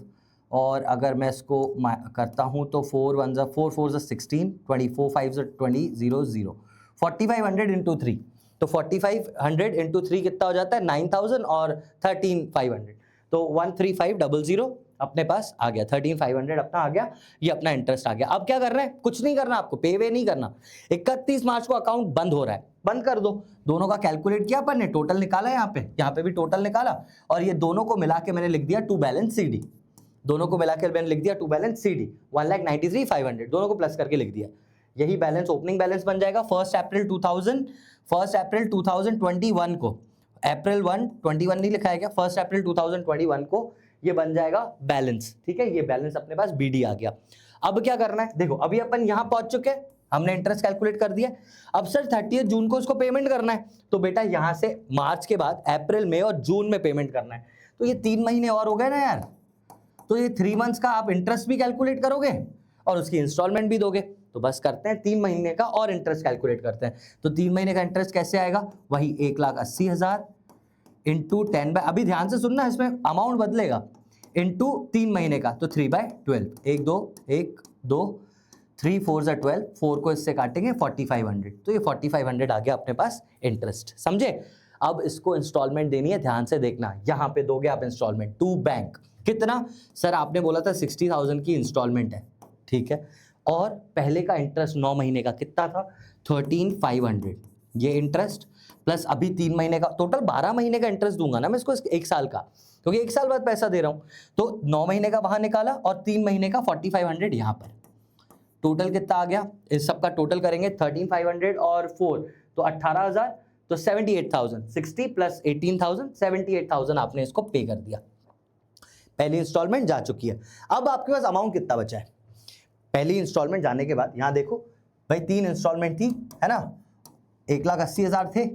और अगर मैं इसको करता हूँ तो 4 1 4 4 16, 24 5 20 0 0, 4500 इंटू 3। तो 4500 इंटू 3 कितना हो जाता है? 9,000 और 13,500, तो 13500 अपने पास आ गया। 13,500 अपना आ गया, ये अपना इंटरेस्ट आ गया। अब क्या कर रहे हैं? कुछ नहीं करना आपको, पे वे नहीं करना। 31 मार्च को अकाउंट बंद हो रहा है, बंद कर दो। दोनों का कैलकुलेट किया अपन ने, टोटल निकाला यहाँ पे भी टोटल निकाला, और ये दोनों को मिला के मैंने लिख दिया टू बैलेंस CD। दोनों को मिला के मैंने लिख दिया टू बैलेंस CD 1,93,500, दोनों को प्लस करके लिख दिया। यही बैलेंस ओपनिंग बैलेंस बन जाएगा 1 अप्रैल 2021 को। अप्रैल 1 21 नहीं लिखा है क्या? 1 अप्रैल 2021 को ये बन जाएगा बैलेंस, ठीक है। ये बैलेंस अपने पास BD आ गया। अब क्या करना है? देखो अभी अपन यहां पहुंच चुके हैं, हमने इंटरेस्ट कैलकुलेट कर दिया। अब सर 30 जून को इसको पेमेंट करना है, तो बेटा यहां से मार्च के बाद अप्रैल, मई और जून में पेमेंट करना है। तो ये 3 महीने और हो गए ना यार, तो ये 3 मंथ्स का आप इंटरेस्ट भी कैलकुलेट करोगे और उसकी इंस्टॉलमेंट भी दोगे। तो बस करते हैं 3 महीने का और इंटरेस्ट कैलकुलेट करते हैं। तो 3 महीने का इंटरेस्ट कैसे आएगा? वही 1,80,000 इंटू 10 बाय, अभी ध्यान से सुनना, इसमें अमाउंट बदलेगा, इंटू 3 महीने का, तो 3/12। 1 2 1 2 3 4 12, 4 को इससे काटेंगे 4,500, तो ये 4,500 आ गया अपने पास इंटरेस्ट, समझे। अब इसको इंस्टॉलमेंट देनी है, ध्यान से देखना। यहां पे दोगे आप इंस्टॉलमेंट टू बैंक। कितना सर? आपने बोला था 60,000 की इंस्टॉलमेंट है, ठीक है। और पहले का इंटरेस्ट 9 महीने का कितना था? 13,500। ये इंटरेस्ट प्लस अभी 3 महीने का, टोटल 12 महीने का इंटरेस्ट दूंगा ना मैं इसको, 1 साल का, क्योंकि 1 साल बाद पैसा दे रहा हूं। तो 9 महीने का वहां निकाला और 3 महीने का 4,500 यहां पर। टोटल कितना आ गया? इस सबका टोटल करेंगे 13,500 और 4, तो 18,000, तो 78,000। 60 प्लस 18,000, 78,000 आपने इसको पे कर दिया। पहली इंस्टॉलमेंट जा चुकी है। अब आपके पास अमाउंट कितना बचा है? पहली इंस्टॉलमेंट जाने के बाद यहां देखो भाई 3 इंस्टॉलमेंट थी, है ना। 1,80,000 थे,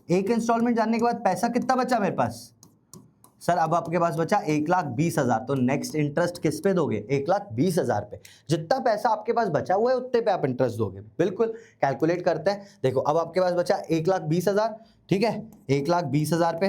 एक इंस्टॉलमेंट जानने के बाद पैसा कितना बचा मेरे पास सर? अब आपके पास बचा 1,20,000। तो नेक्स्ट इंटरेस्ट किस पे दोगे? 1,20,000 पे। जितना पैसा आपके पास बचा हुआ है उतने पे आप इंटरेस्ट दोगे। बिल्कुल, कैलकुलेट करते हैं। देखो अब आपके पास बचा 1,20,000, ठीक है, 1,20,000 पे।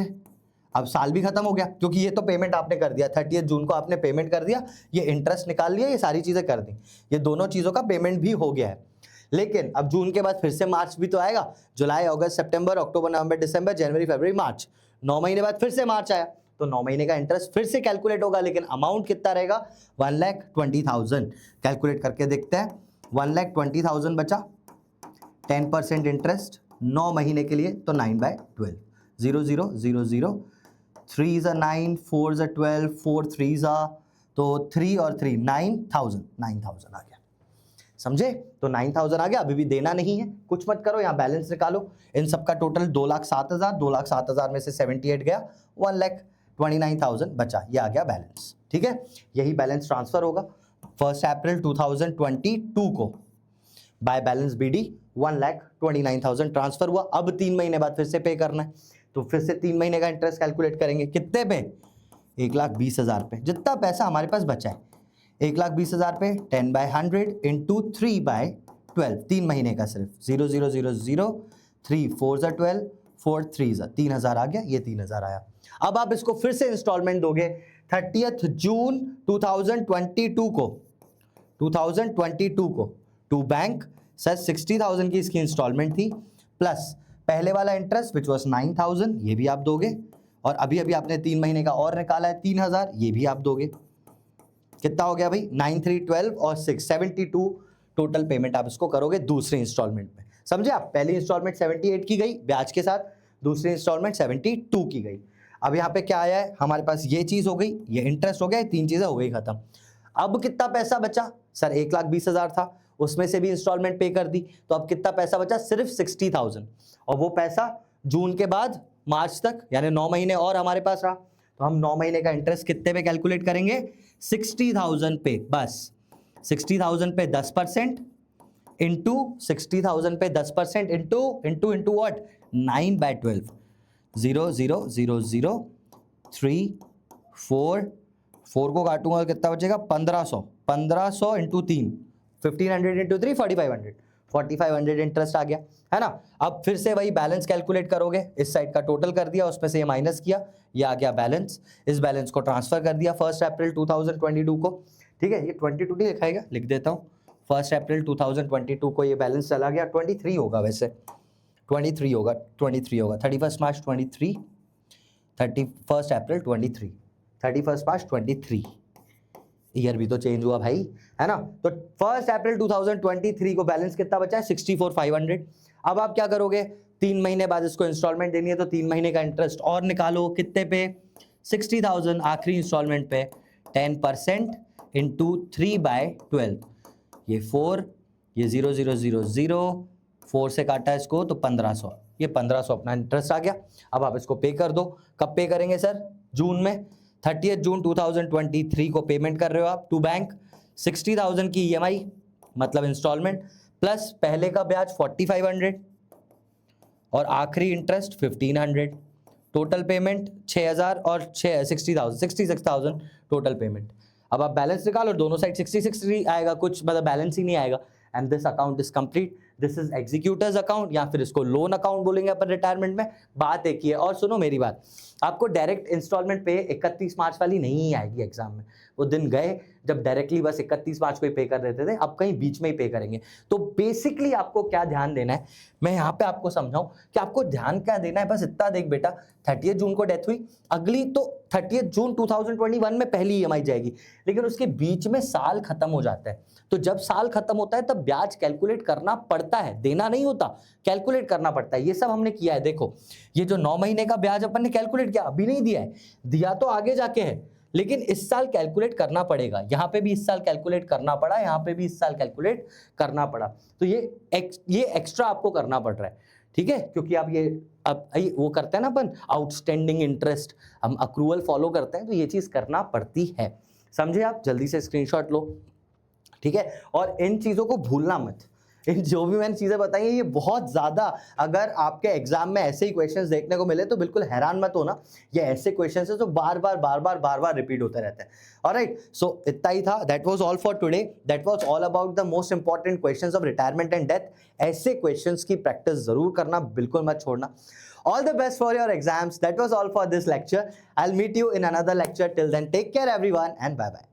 अब साल भी खत्म हो गया क्योंकि ये तो पेमेंट आपने कर दिया, 30 जून को आपने पेमेंट कर दिया, ये इंटरेस्ट निकाल लिया, ये सारी चीजें कर दी, ये दोनों चीजों का पेमेंट भी हो गया है। लेकिन अब जून के बाद फिर से मार्च भी तो आएगा, जुलाई, अगस्त, सितंबर, अक्टूबर, नवंबर, दिसंबर, जनवरी, फरवरी, मार्च, 9 महीने बाद फिर से मार्च आया, तो 9 महीने का इंटरेस्ट फिर से कैलकुलेट होगा, लेकिन अमाउंट कितना रहेगा? 1,20,000। कैलकुलेट करके देखते हैं। 1,20,000 बचा, 10% इंटरेस्ट 9 महीने के लिए, तो 9/12, 0 0 0 0, 3 is 9, 4 is 12, 4 3 तो 3 और 3 9,000 आ गया। समझे? तो 9,000 आ गया। अभी भी देना नहीं है, कुछ मत करो, यहाँ बैलेंस निकालो। इन सबका टोटल 2,07,000, 2,07,000 में से 78 गया, 1,29,000 बचा, ये आ गया बैलेंस। ठीक है, यही बैलेंस ट्रांसफर होगा 1 अप्रैल 2022 को बाय बैलेंस BD 1,29,000 ट्रांसफर हुआ। अब 3 महीने बाद फिर से पे करना है, तो फिर से 3 महीने का इंटरेस्ट कैलकुलेट करेंगे। कितने पे? 1,20,000 पे। जितना पैसा हमारे पास बचा है 1,20,000 पे 10/100 इंटू 3/12, 3 महीने का सिर्फ, 0 0 0 0, 3 4 12, 4 3 3,000 आ गया, ये 3,000 आया। अब आप इसको फिर से इंस्टॉलमेंट दोगे 30 जून 2022 को टू बैंक। सर 60,000 की इसकी इंस्टॉलमेंट थी, प्लस पहले वाला इंटरेस्ट विच वॉज 9,000, ये भी आप दोगे, और अभी अभी आपने 3 महीने का और निकाला है 3,000, ये भी आप दोगे। कितना हो गया भाई? 9 3 12 और 6 72 टोटल पेमेंट आप इसको करोगे दूसरे इंस्टॉलमेंट में। समझे आप? पहली इंस्टॉलमेंट 78 की गई ब्याज के साथ, दूसरी इंस्टॉलमेंट 72 की गई। अब यहाँ पे क्या आया है हमारे पास? ये चीज हो गई, ये इंटरेस्ट हो गया, 3 चीजें हो गई खत्म। अब कितना पैसा बचा? सर 1,20,000 था, उसमें से भी इंस्टॉलमेंट पे कर दी, तो अब कितना पैसा बचा? सिर्फ 60,000, और वो पैसा जून के बाद मार्च तक, यानी 9 महीने और हमारे पास रहा। तो हम 9 महीने का इंटरेस्ट कितने पे कैलकुलेट करेंगे? 60,000 पे। बस 60,000 पे 10% इंटू 60,000 पे 10% इंटू व्हाट? 9/12, 0 0 0 0, 3 4 को काटूंगा तो कितना बचेगा? 1,500 इंटू 3, 1,500 इंटू 3, 4,500 इंटरेस्ट आ गया, है ना। अब फिर से वही बैलेंस कैलकुलेट करोगे, इस साइड का टोटल कर दिया, उसमें से ये माइनस किया, ये आ गया बैलेंस। इस बैलेंस को ट्रांसफर कर दिया 1 अप्रैल 2022 को। ठीक है, ये 22 नहीं लिखाएगा, लिख देता हूँ। 1 अप्रैल 2022 को ये बैलेंस चला गया। 23 होगा वैसे, 23 होगा 31 मार्च 23, 31 अप्रैल 23, 31 मार्च 23, ईयर भी तो चेंज हुआ भाई, है ना। तो 1 अप्रैल 2023 को बैलेंस कितना बचा है? 64,500। अब आप क्या करोगे? 3 महीने बाद इसको इंस्टॉलमेंट देनी है, तो 3 महीने का इंटरेस्ट और निकालो। कितने पे? 60,000 आखिरी इंस्टॉलमेंट पे, 10% इंटू 3/12, ये 4, ये 0 0 0 0, 4 से काटा इसको तो 1,500, ये 1,500 अपना इंटरेस्ट आ गया। अब आप इसको पे कर दो। कब पे करेंगे सर? जून में, 30 जून 2023 को पेमेंट कर रहे हो आप टू बैंक। 60,000 की EMI मतलब इंस्टॉलमेंट, प्लस पहले का ब्याज 4,500 और आखिरी इंटरेस्ट 1,500, टोटल पेमेंट 6,000 और 66,000 टोटल पेमेंट। अब आप बैलेंस निकालो, दोनों साइड 66 आएगा, कुछ मतलब बैलेंस ही नहीं आएगा। And this account is complete. This is executors account, या फिर इसको लोन अकाउंट बोलेंगे अपन रिटायरमेंट में। बात एक ही है। और सुनो मेरी बात, आपको डायरेक्ट इंस्टॉलमेंट पे 31 मार्च वाली नहीं आएगी एग्जाम में। वो दिन गए जब डायरेक्टली बस 31 मार्च को ही पे कर देते थे, अब कहीं बीच में ही पे करेंगे। तो बेसिकली आपको क्या ध्यान देना है, मैं यहाँ पे आपको समझाऊं कि आपको ध्यान क्या देना है। बस इतना देख बेटा, 30 जून को डेथ हुई, अगली तो 30 जून 2021 में पहली EMI जाएगी, लेकिन उसके बीच में साल खत्म हो जाता है। तो जब साल खत्म होता है तब ब्याज कैलकुलेट करना पड़ता है, देना नहीं होता, कैलकुलेट करना पड़ता है। ये सब हमने किया है। देखो ये जो 9 महीने का ब्याज अपन ने कैलकुलेट किया, अभी नहीं दिया है, दिया तो आगे जाके है, लेकिन इस साल कैलकुलेट करना पड़ेगा। यहाँ पे भी इस साल कैलकुलेट करना पड़ा, यहाँ पे भी इस साल कैलकुलेट करना पड़ा। तो ये एक्स्ट्रा आपको करना पड़ रहा है, ठीक है, क्योंकि आप ये अब वो करते हैं ना अपन, आउटस्टैंडिंग इंटरेस्ट, हम अक्रूवल फॉलो करते हैं, तो ये चीज करना पड़ती है। समझे आप? जल्दी से स्क्रीनशॉट लो, ठीक है। और इन चीजों को भूलना मत, इन जो भी मैंने चीजें बताई हैं ये बहुत ज्यादा, अगर आपके एग्जाम में ऐसे ही क्वेश्चंस देखने को मिले तो बिल्कुल हैरान मत होना। ये ऐसे क्वेश्चंस है जो बार बार रिपीट होते रहते हैं। ऑलराइट, सो इतना ही था। That was all for today. That was all about the most important questions of retirement and death. ऐसे क्वेश्चंस की प्रैक्टिस जरूर करना, बिल्कुल मत छोड़ना। All the best for your exams. That was all for this lecture. I'll meet you in another lecture. Till then, take care everyone and bye bye.